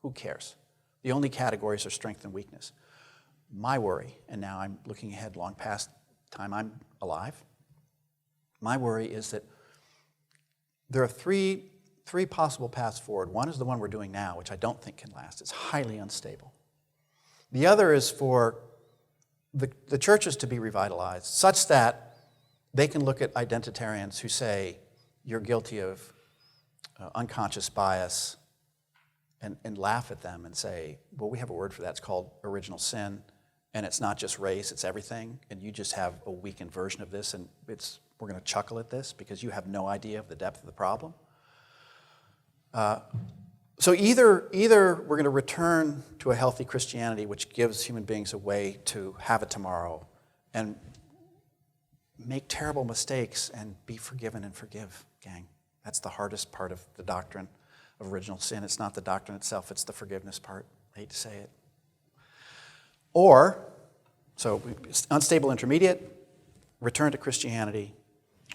who cares? The only categories are strength and weakness. My worry, and now I'm looking ahead long past the time I'm alive, my worry is that there are three possible paths forward. One is the one we're doing now, which I don't think can last. It's highly unstable. The other is for the churches to be revitalized such that they can look at identitarians who say, you're guilty of unconscious bias, and laugh at them and say, well, we have a word for that. It's called original sin, and it's not just race, it's everything, and you just have a weakened version of this, and we're going to chuckle at this because you have no idea of the depth of the problem. So either we're going to return to a healthy Christianity which gives human beings a way to have a tomorrow and make terrible mistakes and be forgiven and forgive, gang. That's the hardest part of the doctrine of original sin. It's not the doctrine itself, it's the forgiveness part. I hate to say it. Or, so unstable intermediate, return to Christianity,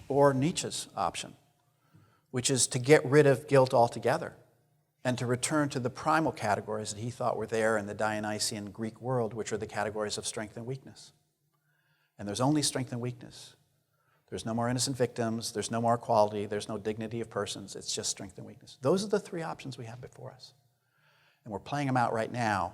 or Nietzsche's option, which is to get rid of guilt altogether and to return to the primal categories that he thought were there in the Dionysian Greek world, which are the categories of strength and weakness. And there's only strength and weakness. There's no more innocent victims, there's no more equality, there's no dignity of persons, it's just strength and weakness. Those are the three options we have before us. And we're playing them out right now,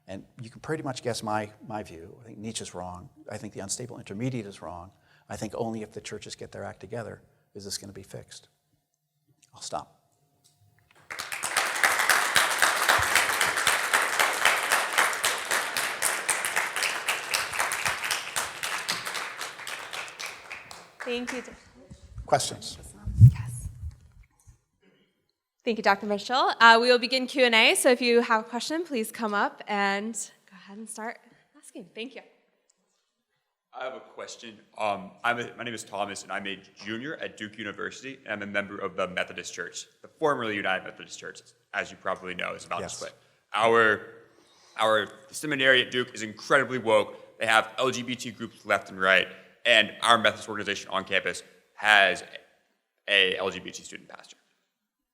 and you can pretty much guess my view. I think Nietzsche's wrong. I think the unstable intermediate is wrong. I think only if the churches get their act together is this going to be fixed. I'll stop. Thank you. Questions? Yes. Thank you, Dr. Mitchell. We will begin Q&A, so if you have a question, please come up and go ahead and start asking. Thank you. I have a question. My name is Thomas, and I'm a junior at Duke University, and I'm a member of the Methodist Church, the formerly United Methodist Church, as you probably know, is about to split. Our seminary at Duke is incredibly woke. They have LGBT groups left and right, and our Methodist organization on campus has a LGBT student pastor.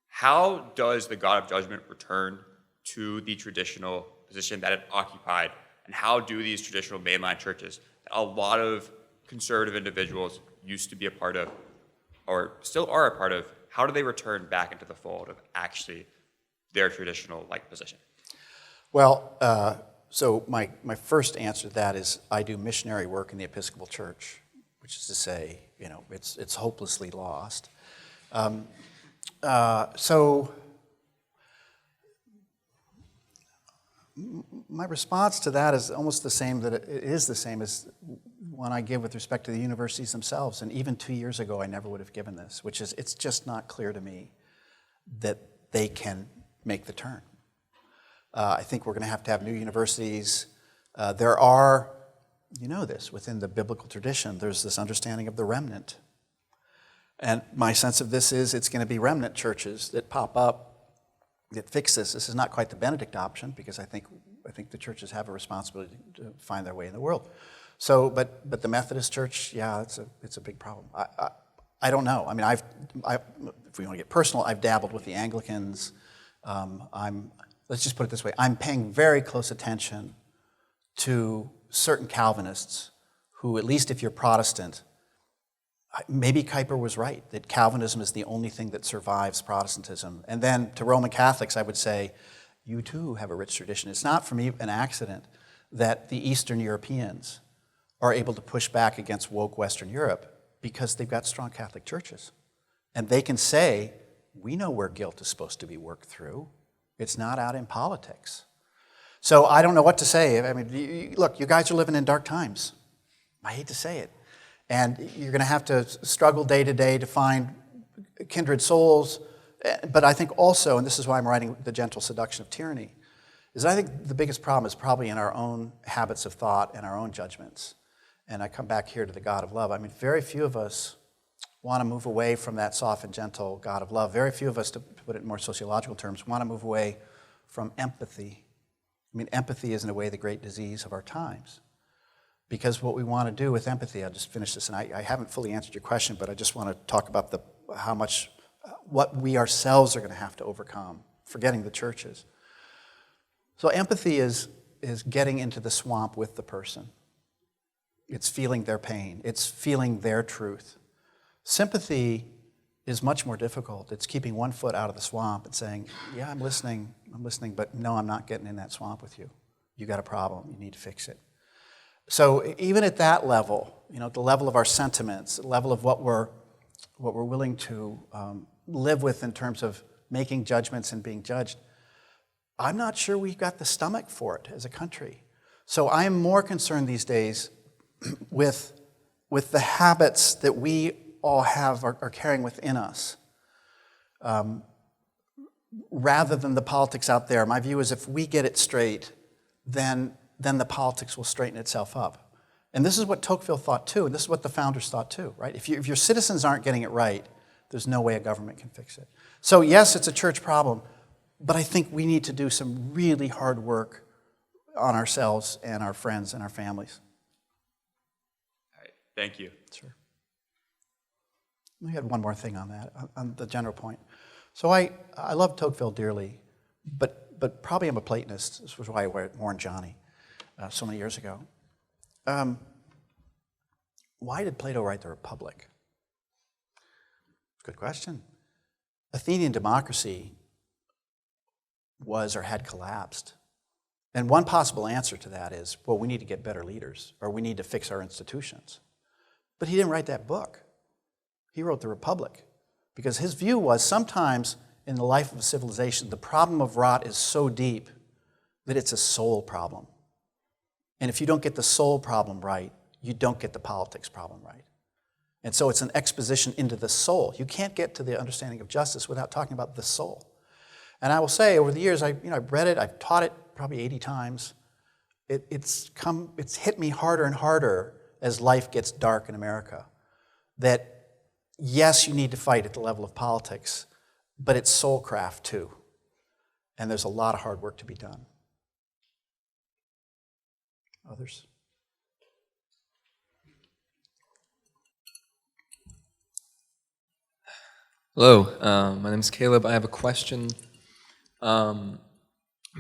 How does the God of Judgment return to the traditional position that it occupied, and how do these traditional mainline churches that a lot of conservative individuals used to be a part of, or still are a part of, how do they return back into the fold of actually their traditional position? Well, so my first answer to that is I do missionary work in the Episcopal Church, which is to say, it's hopelessly lost. So my response to that is almost the same, that it is the same as one I give with respect to the universities themselves. And even 2 years ago, I never would have given this, which is it's just not clear to me that they can make the turn. I think we're going to have new universities. There are, this, within the biblical tradition, there's this understanding of the remnant. And my sense of this is it's going to be remnant churches that pop up that fix this. This is not quite the Benedict option, because I think the churches have a responsibility to find their way in the world. So, but the Methodist Church, yeah, it's a big problem. I don't know. I mean, if we want to get personal, I've dabbled with the Anglicans. Let's just put it this way: I'm paying very close attention to certain Calvinists who, at least if you're Protestant, maybe Kuyper was right, that Calvinism is the only thing that survives Protestantism. And then to Roman Catholics, I would say, you too have a rich tradition. It's not for me an accident that the Eastern Europeans are able to push back against woke Western Europe, because they've got strong Catholic churches. And they can say, we know where guilt is supposed to be worked through. It's not out in politics. So I don't know what to say. I mean, look, you guys are living in dark times. I hate to say it. And you're going to have to struggle day to day to find kindred souls. But I think also, and this is why I'm writing The Gentle Seduction of Tyranny, is I think the biggest problem is probably in our own habits of thought and our own judgments. And I come back here to the God of love. I mean, very few of us want to move away from that soft and gentle God of love. Very few of us, to put it in more sociological terms, want to move away from empathy. I mean, empathy is in a way the great disease of our times. Because what we want to do with empathy, I'll just finish this, and I haven't fully answered your question, but I just want to talk about what we ourselves are going to have to overcome, forgetting the churches. So empathy is getting into the swamp with the person. It's feeling their pain. It's feeling their truth. Sympathy is much more difficult. It's keeping one foot out of the swamp and saying, yeah, I'm listening, but no, I'm not getting in that swamp with you. You got a problem. You need to fix it. So even at that level, the level of our sentiments, the level of what we're willing to live with in terms of making judgments and being judged, I'm not sure we've got the stomach for it as a country. So I am more concerned these days with the habits that we all have are carrying within us, rather than the politics out there. My view is if we get it straight, then the politics will straighten itself up. And this is what Tocqueville thought too, and this is what the founders thought too, right? If your citizens aren't getting it right, there's no way a government can fix it. So yes, it's a church problem, but I think we need to do some really hard work on ourselves and our friends and our families. All right, thank you. Sure. We had one more thing on that, on the general point. So I love Tocqueville dearly, but probably I'm a Platonist. This was why I warned Johnny so many years ago. Why did Plato write the Republic? Good question. Athenian democracy was or had collapsed. And one possible answer to that is, well, we need to get better leaders, or we need to fix our institutions. But he didn't write that book. He wrote the Republic because his view was sometimes in the life of a civilization, the problem of rot is so deep that it's a soul problem. And if you don't get the soul problem right, you don't get the politics problem right. And so it's an exposition into the soul. You can't get to the understanding of justice without talking about the soul. And I will say, over the years, I've read it, I've taught it probably 80 times. It's hit me harder and harder as life gets dark in America, that yes, you need to fight at the level of politics, but it's soulcraft too. And there's a lot of hard work to be done. Others? Hello, my name is Caleb. I have a question.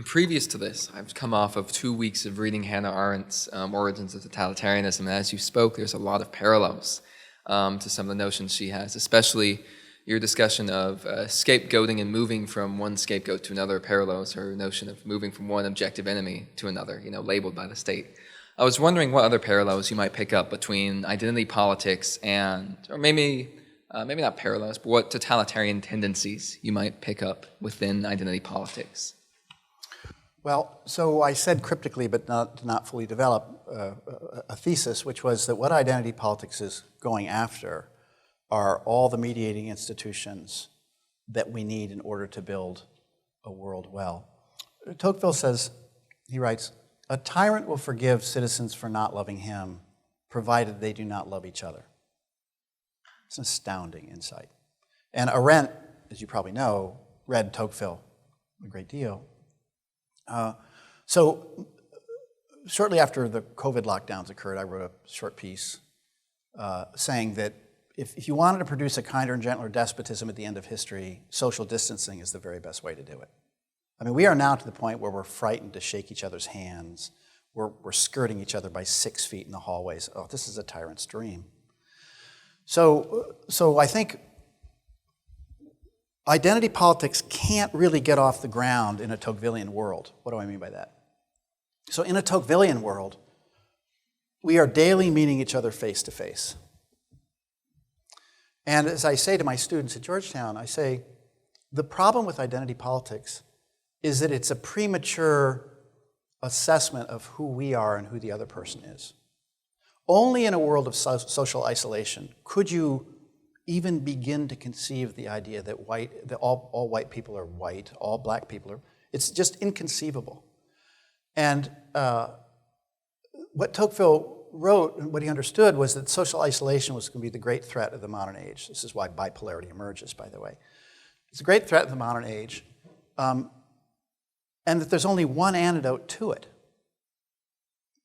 Previous to this, I've come off of 2 weeks of reading Hannah Arendt's Origins of Totalitarianism, and as you spoke, there's a lot of parallels to some of the notions she has, especially your discussion of scapegoating and moving from one scapegoat to another parallels her notion of moving from one objective enemy to another, labeled by the state. I was wondering what other parallels you might pick up between identity politics and, or maybe not parallels, but what totalitarian tendencies you might pick up within identity politics. Well, so I said cryptically, but not fully develop, a thesis, which was that what identity politics is going after are all the mediating institutions that we need in order to build a world well. Tocqueville says, he writes, "A tyrant will forgive citizens for not loving him, provided they do not love each other." It's an astounding insight. And Arendt, as you probably know, read Tocqueville a great deal. So shortly after the COVID lockdowns occurred, I wrote a short piece saying that if you wanted to produce a kinder and gentler despotism at the end of history, social distancing is the very best way to do it. I mean, we are now to the point where we're frightened to shake each other's hands. We're skirting each other by 6 feet in the hallways. Oh, this is a tyrant's dream. So I think identity politics can't really get off the ground in a Tocquevillian world. What do I mean by that? So in a Tocquevillian world, we are daily meeting each other face to face. And as I say to my students at Georgetown, I say, the problem with identity politics is that it's a premature assessment of who we are and who the other person is. Only in a world of social isolation could you even begin to conceive the idea that all white people are white, all black people are. It's just inconceivable. And what Tocqueville wrote and what he understood was that social isolation was going to be the great threat of the modern age. This is why bipolarity emerges, by the way. It's a great threat of the modern age, and that there's only one antidote to it.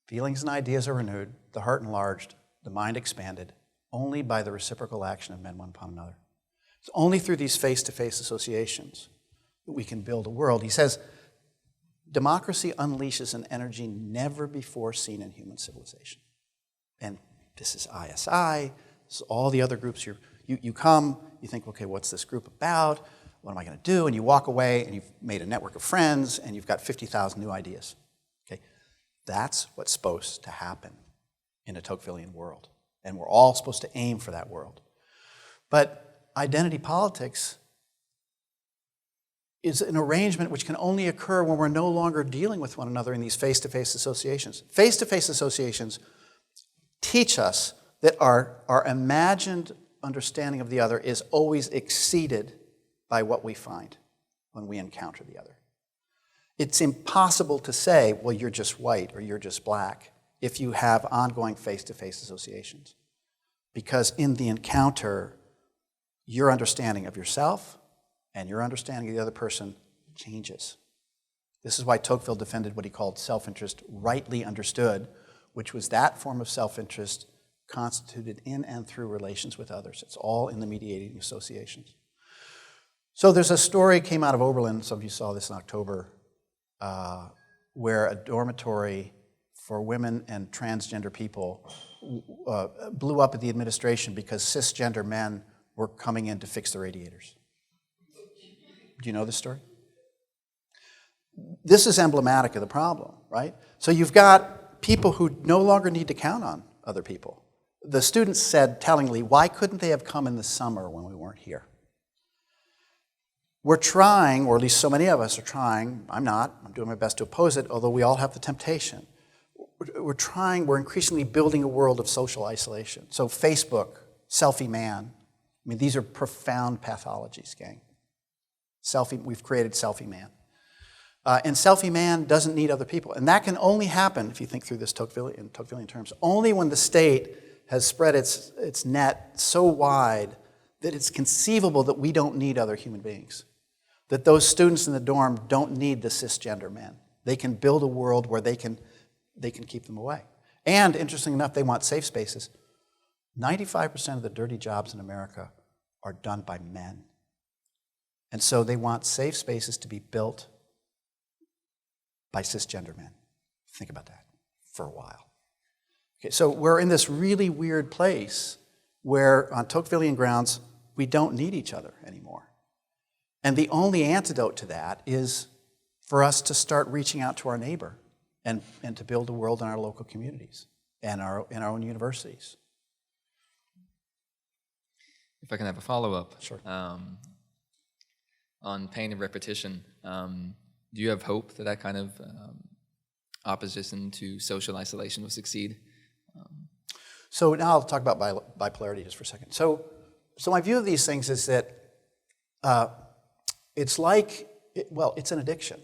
Feelings and ideas are renewed, the heart enlarged, the mind expanded, only by the reciprocal action of men one upon another. It's only through these face-to-face associations that we can build a world. He says, democracy unleashes an energy never before seen in human civilization. And this is ISI, this is all the other groups. You come, you think, okay, what's this group about? What am I going to do? And you walk away, and you've made a network of friends, and you've got 50,000 new ideas. Okay, that's what's supposed to happen in a Tocquevillian world. And we're all supposed to aim for that world. But identity politics is an arrangement which can only occur when we're no longer dealing with one another in these face-to-face associations. Face-to-face associations teach us that our imagined understanding of the other is always exceeded by what we find when we encounter the other. It's impossible to say, well, you're just white or you're just black if you have ongoing face-to-face associations. Because in the encounter, your understanding of yourself and your understanding of the other person changes. This is why Tocqueville defended what he called self-interest rightly understood, which was that form of self-interest constituted in and through relations with others. It's all in the mediating associations. So there's a story came out of Oberlin, some of you saw this in October, where a dormitory for women and transgender people blew up at the administration because cisgender men were coming in to fix the radiators. Do you know this story? This is emblematic of the problem, right? So you've got people who no longer need to count on other people. The students said tellingly, why couldn't they have come in the summer when we weren't here? We're trying, or at least so many of us are trying, I'm not, I'm doing my best to oppose it, although we all have the temptation. We're increasingly building a world of social isolation. So Facebook, selfie man, I mean, these are profound pathologies, gang. We've created selfie man. And selfie man doesn't need other people. And that can only happen, if you think through this Tocquevillian terms, only when the state has spread its net so wide that it's conceivable that we don't need other human beings. That those students in the dorm don't need the cisgender men. They can build a world where they can keep them away. And interesting enough, they want safe spaces. 95% of the dirty jobs in America are done by men. And so they want safe spaces to be built by cisgender men. Think about that for a while. Okay, so we're in this really weird place where, on Tocquevillian grounds, we don't need each other anymore. And the only antidote to that is for us to start reaching out to our neighbor and to build a world in our local communities and in our own universities. If I can have a follow-up. Sure. On pain of repetition, do you have hope that that kind of opposition to social isolation will succeed? So now I'll talk about bipolarity just for a second. So my view of these things is that it's like, it's an addiction.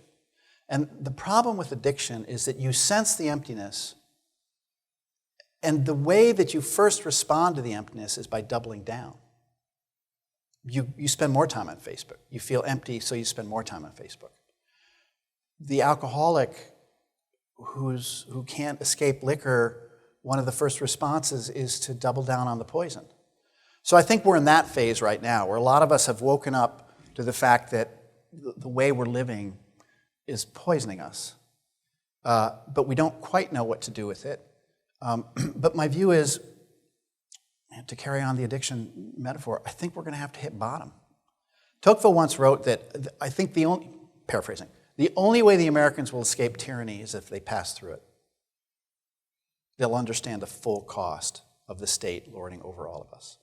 And the problem with addiction is that you sense the emptiness, and the way that you first respond to the emptiness is by doubling down. You spend more time on Facebook. You feel empty, so you spend more time on Facebook. The alcoholic who can't escape liquor, one of the first responses is to double down on the poison. So I think we're in that phase right now, where a lot of us have woken up to the fact that the way we're living is poisoning us. But we don't quite know what to do with it. But my view is, to carry on the addiction metaphor, I think we're going to have to hit bottom. Tocqueville once wrote that, I think the only way the Americans will escape tyranny is if they pass through it. They'll understand the full cost of the state lording over all of us.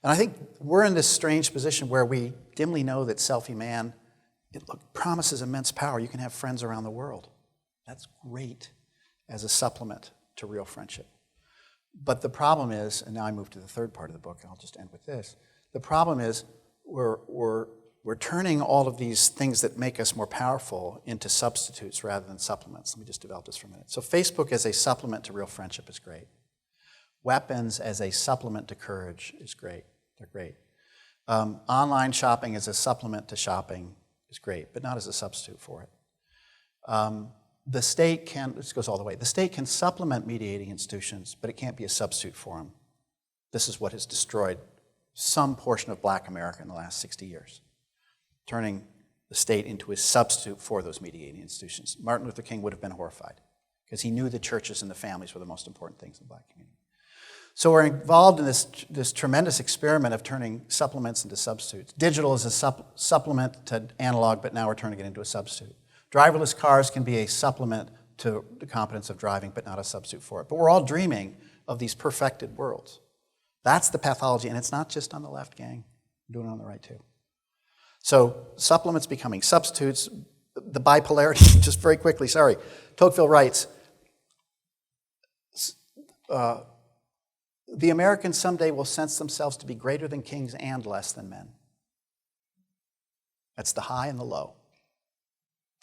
And I think we're in this strange position where we dimly know that selfie man, promises immense power. You can have friends around the world. That's great as a supplement to real friendship. But the problem is, and now I move to the third part of the book, and I'll just end with this. The problem is we're turning all of these things that make us more powerful into substitutes rather than supplements. Let me just develop this for a minute. So Facebook as a supplement to real friendship is great. Weapons as a supplement to courage is great. They're great. Online shopping as a supplement to shopping is great, but not as a substitute for it. The state can, this goes all the way, the state can supplement mediating institutions, but it can't be a substitute for them. This is what has destroyed some portion of Black America in the last 60 years, turning the state into a substitute for those mediating institutions. Martin Luther King would have been horrified because he knew the churches and the families were the most important things in the Black community. So we're involved in this tremendous experiment of turning supplements into substitutes. Digital is a supplement to analog, but now we're turning it into a substitute. Driverless cars can be a supplement to the competence of driving, but not a substitute for it. But we're all dreaming of these perfected worlds. That's the pathology, and it's not just on the left, gang. We're doing it on the right, too. So supplements becoming substitutes. The bipolarity, just very quickly, sorry. Tocqueville writes, the Americans someday will sense themselves to be greater than kings and less than men. That's the high and the low.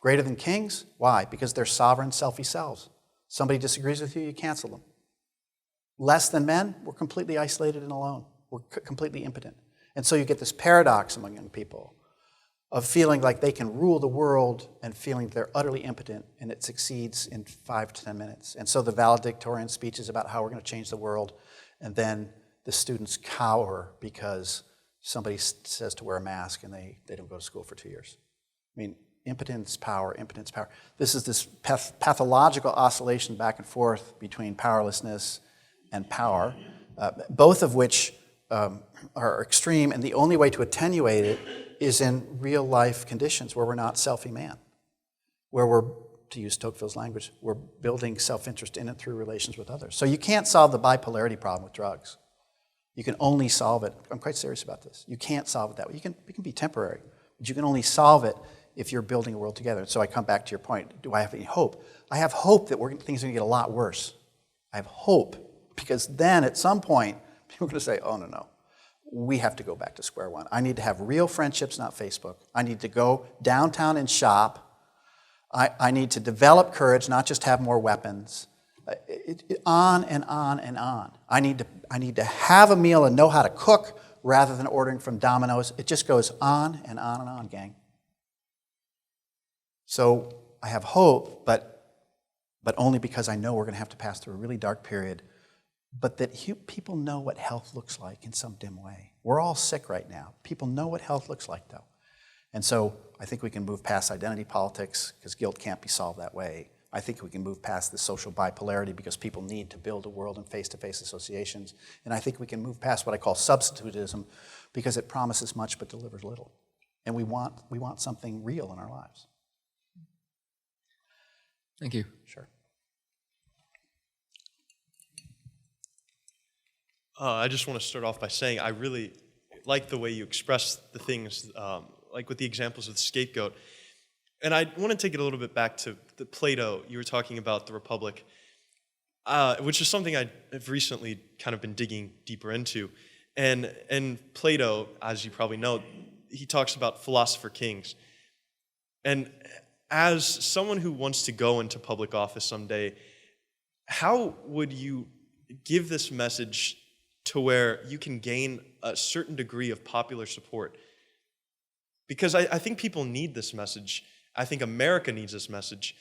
Greater than kings, why? Because they're sovereign, selfie selves. Somebody disagrees with you, you cancel them. Less than men, we're completely isolated and alone. We're completely impotent. And so you get this paradox among young people of feeling like they can rule the world and feeling they're utterly impotent, and it succeeds in 5 to 10 minutes. And so the valedictorian speeches about how we're going to change the world, and then the students cower because somebody says to wear a mask and they don't go to school for 2 years. I mean, impotence, power, impotence, power. This is this pathological oscillation back and forth between powerlessness and power, both of which are extreme, and the only way to attenuate it is in real life conditions where we're not selfie man, where we're, to use Tocqueville's language, we're building self-interest in it through relations with others. So you can't solve the bipolarity problem with drugs. You can only solve it, I'm quite serious about this, you can't solve it that way. It can be temporary, but you can only solve it if you're building a world together. So I come back to your point, do I have any hope? I have hope that things are going to get a lot worse. I have hope, because then at some point, people are going to say, oh, no, we have to go back to square one. I need to have real friendships, not Facebook. I need to go downtown and shop. I need to develop courage, not just have more weapons. On and on and on. I need to have a meal and know how to cook rather than ordering from Domino's. It just goes on and on and on, gang. So I have hope, but only because I know we're going to have to pass through a really dark period. But that people know what health looks like in some dim way. We're all sick right now. People know what health looks like, though. And so I think we can move past identity politics, because guilt can't be solved that way. I think we can move past the social bipolarity, because people need to build a world in face-to-face associations. And I think we can move past what I call substitutism, because it promises much but delivers little. And we want something real in our lives. Thank you. Sure. I just want to start off by saying I really like the way you express the things, like with the examples of the scapegoat. And I want to take it a little bit back to the Plato. You were talking about the Republic, which is something I have recently kind of been digging deeper into. And Plato, as you probably know, he talks about philosopher kings. And as someone who wants to go into public office someday, how would you give this message to where you can gain a certain degree of popular support? Because I think people need this message. I think America needs this message.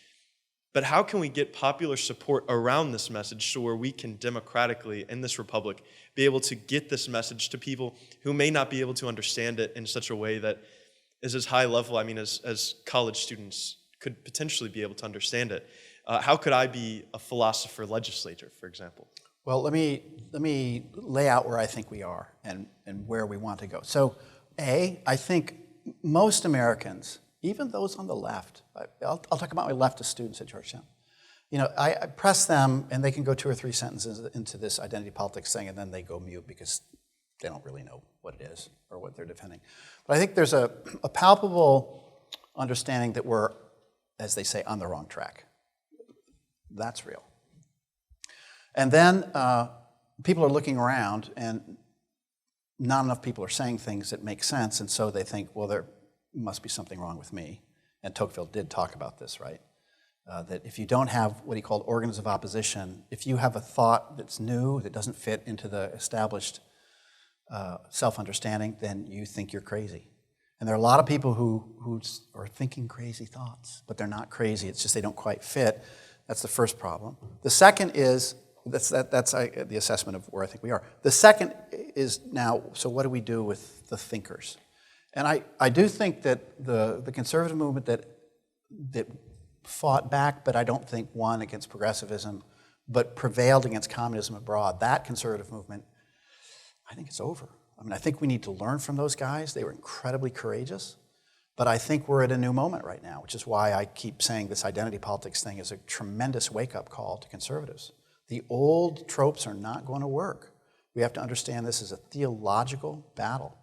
But how can we get popular support around this message so where we can democratically, in this republic, be able to get this message to people who may not be able to understand it in such a way that is as high level, as college students could potentially be able to understand it? How could I be a philosopher legislator, for example? Well, let me lay out where I think we are and where we want to go. So, I think most Americans, even those on the left, I'll talk about my leftist students at Georgetown. I press them, and they can go 2 or 3 sentences into this identity politics thing, and then they go mute because they don't really know what it is or what they're defending. But I think there's a palpable understanding that we're, as they say, on the wrong track. That's real. And then people are looking around, and not enough people are saying things that make sense, and so they think, well, there must be something wrong with me. And Tocqueville did talk about this, right? That if you don't have what he called organs of opposition, if you have a thought that's new, that doesn't fit into the established self-understanding, then you think you're crazy. And there are a lot of people who are thinking crazy thoughts, but they're not crazy. It's just they don't quite fit. That's the first problem. The second is, that's the assessment of where I think we are. The second is now, so what do we do with the thinkers? And I do think that the conservative movement that fought back, but I don't think won against progressivism, but prevailed against communism abroad, that conservative movement, I think it's over. I think we need to learn from those guys. They were incredibly courageous. But I think we're at a new moment right now, which is why I keep saying this identity politics thing is a tremendous wake-up call to conservatives. The old tropes are not going to work. We have to understand this as a theological battle.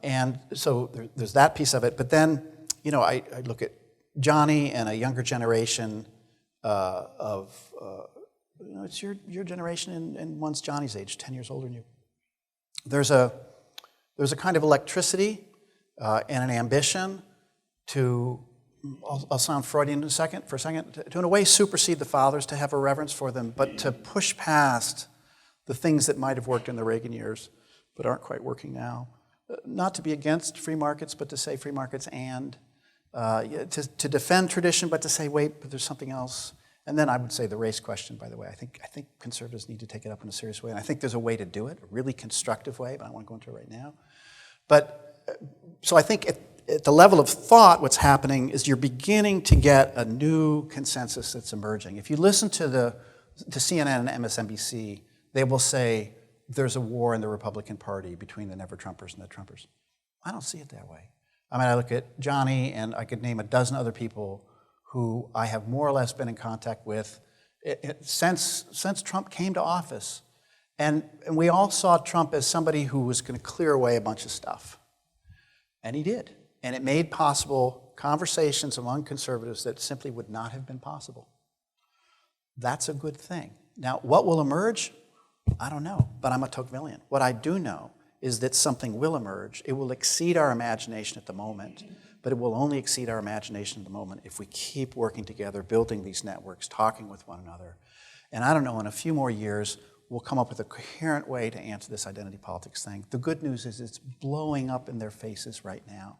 And so there's that piece of it. But then, I look at Johnny and a younger generation it's your generation and one's Johnny's age, 10 years older than you. There's a kind of electricity and an ambition to, I'll sound Freudian for a second, to in a way supersede the fathers, to have a reverence for them, but to push past the things that might have worked in the Reagan years but aren't quite working now. Not to be against free markets, but to say free markets and to defend tradition, but to say, wait, but there's something else. And then I would say the race question, by the way. I think conservatives need to take it up in a serious way, and I think there's a way to do it, a really constructive way, but I don't want to go into it right now. So I think at the level of thought, what's happening is you're beginning to get a new consensus that's emerging. If you listen to CNN and MSNBC, they will say there's a war in the Republican Party between the never-Trumpers and the Trumpers. I don't see it that way. I look at Johnny, and I could name a dozen other people who I have more or less been in contact with since Trump came to office. And we all saw Trump as somebody who was going to clear away a bunch of stuff. And he did. And it made possible conversations among conservatives that simply would not have been possible. That's a good thing. Now, what will emerge? I don't know, but I'm a Tocquevillian. What I do know is that something will emerge. It will exceed our imagination at the moment, but it will only exceed our imagination at the moment if we keep working together, building these networks, talking with one another. And I don't know, in a few more years, we'll come up with a coherent way to answer this identity politics thing. The good news is it's blowing up in their faces right now.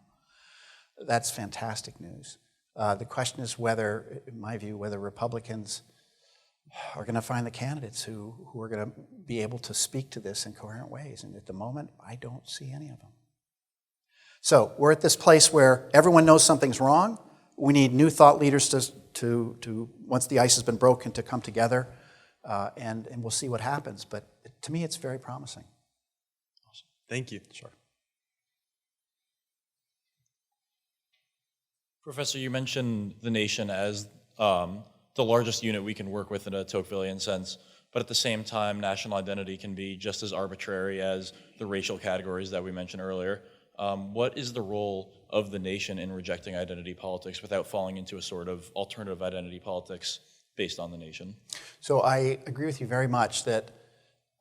That's fantastic news. The question is whether, in my view, whether Republicans are going to find the candidates who are going to be able to speak to this in coherent ways. And at the moment, I don't see any of them. So we're at this place where everyone knows something's wrong. We need new thought leaders to once the ice has been broken, to come together, and we'll see what happens. But to me, it's very promising. Awesome. Thank you. Sure. Professor, you mentioned the nation as the largest unit we can work with in a Tocquevillian sense, but at the same time, national identity can be just as arbitrary as the racial categories that we mentioned earlier. What is the role of the nation in rejecting identity politics without falling into a sort of alternative identity politics based on the nation? So I agree with you very much that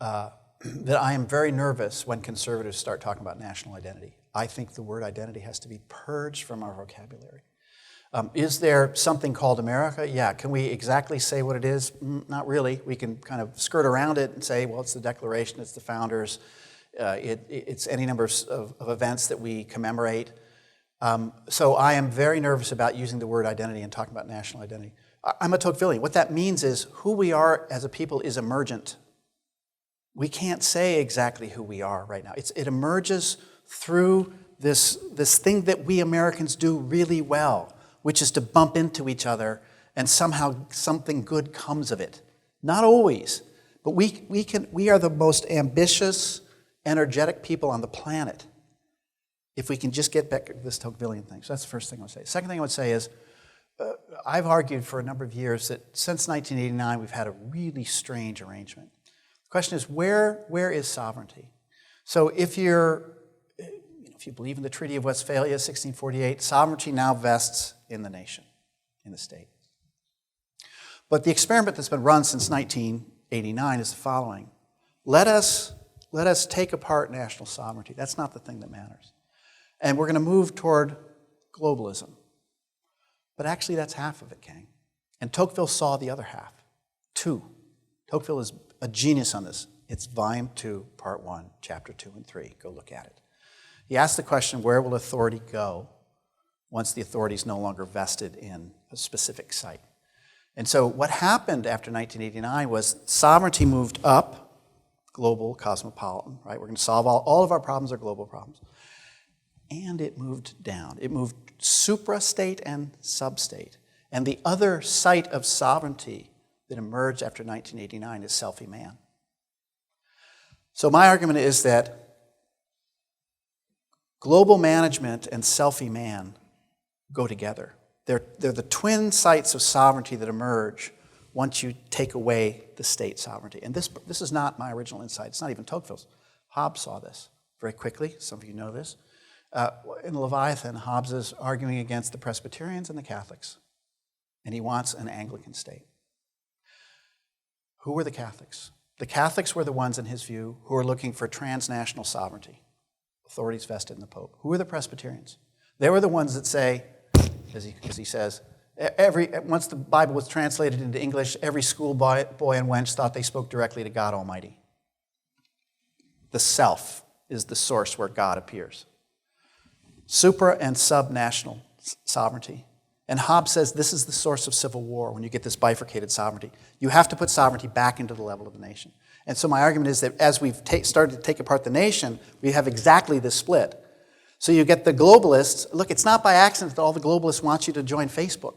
that I am very nervous when conservatives start talking about national identity. I think the word identity has to be purged from our vocabulary. Is there something called America? Yeah. Can we exactly say what it is? Not really. We can kind of skirt around it and say, well, it's the Declaration, it's the founders, it's any number of events that we commemorate. So I am very nervous about using the word identity and talking about national identity. I'm a Tocquevillian. What that means is who we are as a people is emergent. We can't say exactly who we are right now. It emerges through this thing that we Americans do really well, which is to bump into each other and somehow something good comes of it. Not always, but we are the most ambitious, energetic people on the planet if we can just get back to this Tocquevillian thing. So that's the first thing I would say. Second thing I would say is I've argued for a number of years that since 1989 we've had a really strange arrangement. The question is where is sovereignty? So if you believe in the Treaty of Westphalia, 1648, sovereignty now vests in the nation, in the state. But the experiment that's been run since 1989 is the following. Let us take apart national sovereignty. That's not the thing that matters. And we're going to move toward globalism. But actually, that's half of it, gang. And Tocqueville saw the other half. 2. Tocqueville is a genius on this. It's volume 2, part 1, chapter 2 and 3. Go look at it. He asked the question, where will authority go once the authority is no longer vested in a specific site? And so what happened after 1989 was sovereignty moved up, global, cosmopolitan, right? We're going to solve all of our problems are global problems. And it moved down. It moved supra-state and sub-state. And the other site of sovereignty that emerged after 1989 is selfie man. So my argument is that global management and selfie man go together. They're the twin sites of sovereignty that emerge once you take away the state sovereignty. And this is not my original insight. It's not even Tocqueville's. Hobbes saw this very quickly. Some of you know this. In Leviathan, Hobbes is arguing against the Presbyterians and the Catholics. And he wants an Anglican state. Who were the Catholics? The Catholics were the ones, in his view, who were looking for transnational sovereignty. Authorities vested in the Pope. Who are the Presbyterians? They were the ones that say, as he says, once the Bible was translated into English, every schoolboy and wench thought they spoke directly to God Almighty. The self is the source where God appears. Supra and subnational sovereignty. And Hobbes says this is the source of civil war when you get this bifurcated sovereignty. You have to put sovereignty back into the level of the nation. And so my argument is that as we've started to take apart the nation, we have exactly this split. So you get the globalists. Look, it's not by accident that all the globalists want you to join Facebook.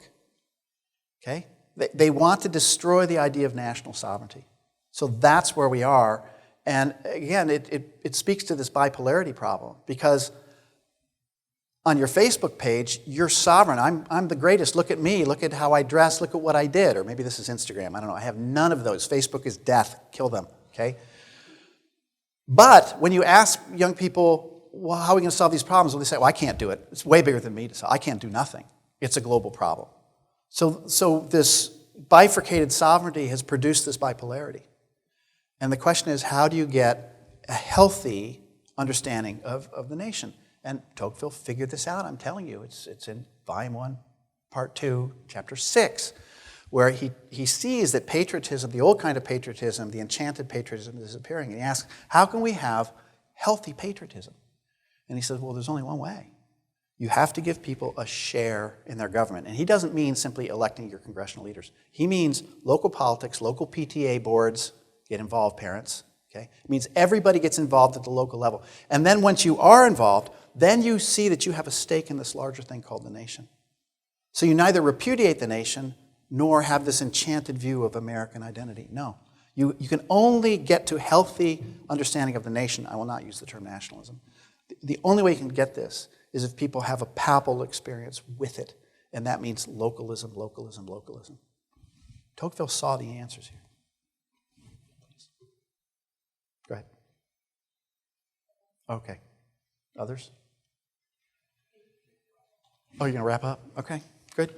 Okay? They want to destroy the idea of national sovereignty. So that's where we are. And again, it speaks to this bipolarity problem because on your Facebook page, you're sovereign. I'm the greatest. Look at me. Look at how I dress. Look at what I did. Or maybe this is Instagram. I don't know. I have none of those. Facebook is death. Kill them. Okay? But when you ask young people, well, how are we going to solve these problems? Well, they say, well, I can't do it. It's way bigger than me to solve. I can't do nothing. It's a global problem. So this bifurcated sovereignty has produced this bipolarity. And the question is, how do you get a healthy understanding of the nation? And Tocqueville figured this out, I'm telling you. It's in Volume 1, Part 2, Chapter 6, where he sees that patriotism, the old kind of patriotism, the enchanted patriotism is disappearing. And he asks, how can we have healthy patriotism? And he says, well, there's only one way. You have to give people a share in their government. And he doesn't mean simply electing your congressional leaders. He means local politics, local PTA boards, get involved, parents. Okay? It means everybody gets involved at the local level. And then once you are involved, then you see that you have a stake in this larger thing called the nation. So you neither repudiate the nation nor have this enchanted view of American identity. No. You can only get to healthy understanding of the nation. I will not use the term nationalism. The only way you can get this is if people have a palpable experience with it. And that means localism, localism, localism. Tocqueville saw the answers here. Go ahead. Okay. Others? Oh, you're going to wrap up? Okay, good.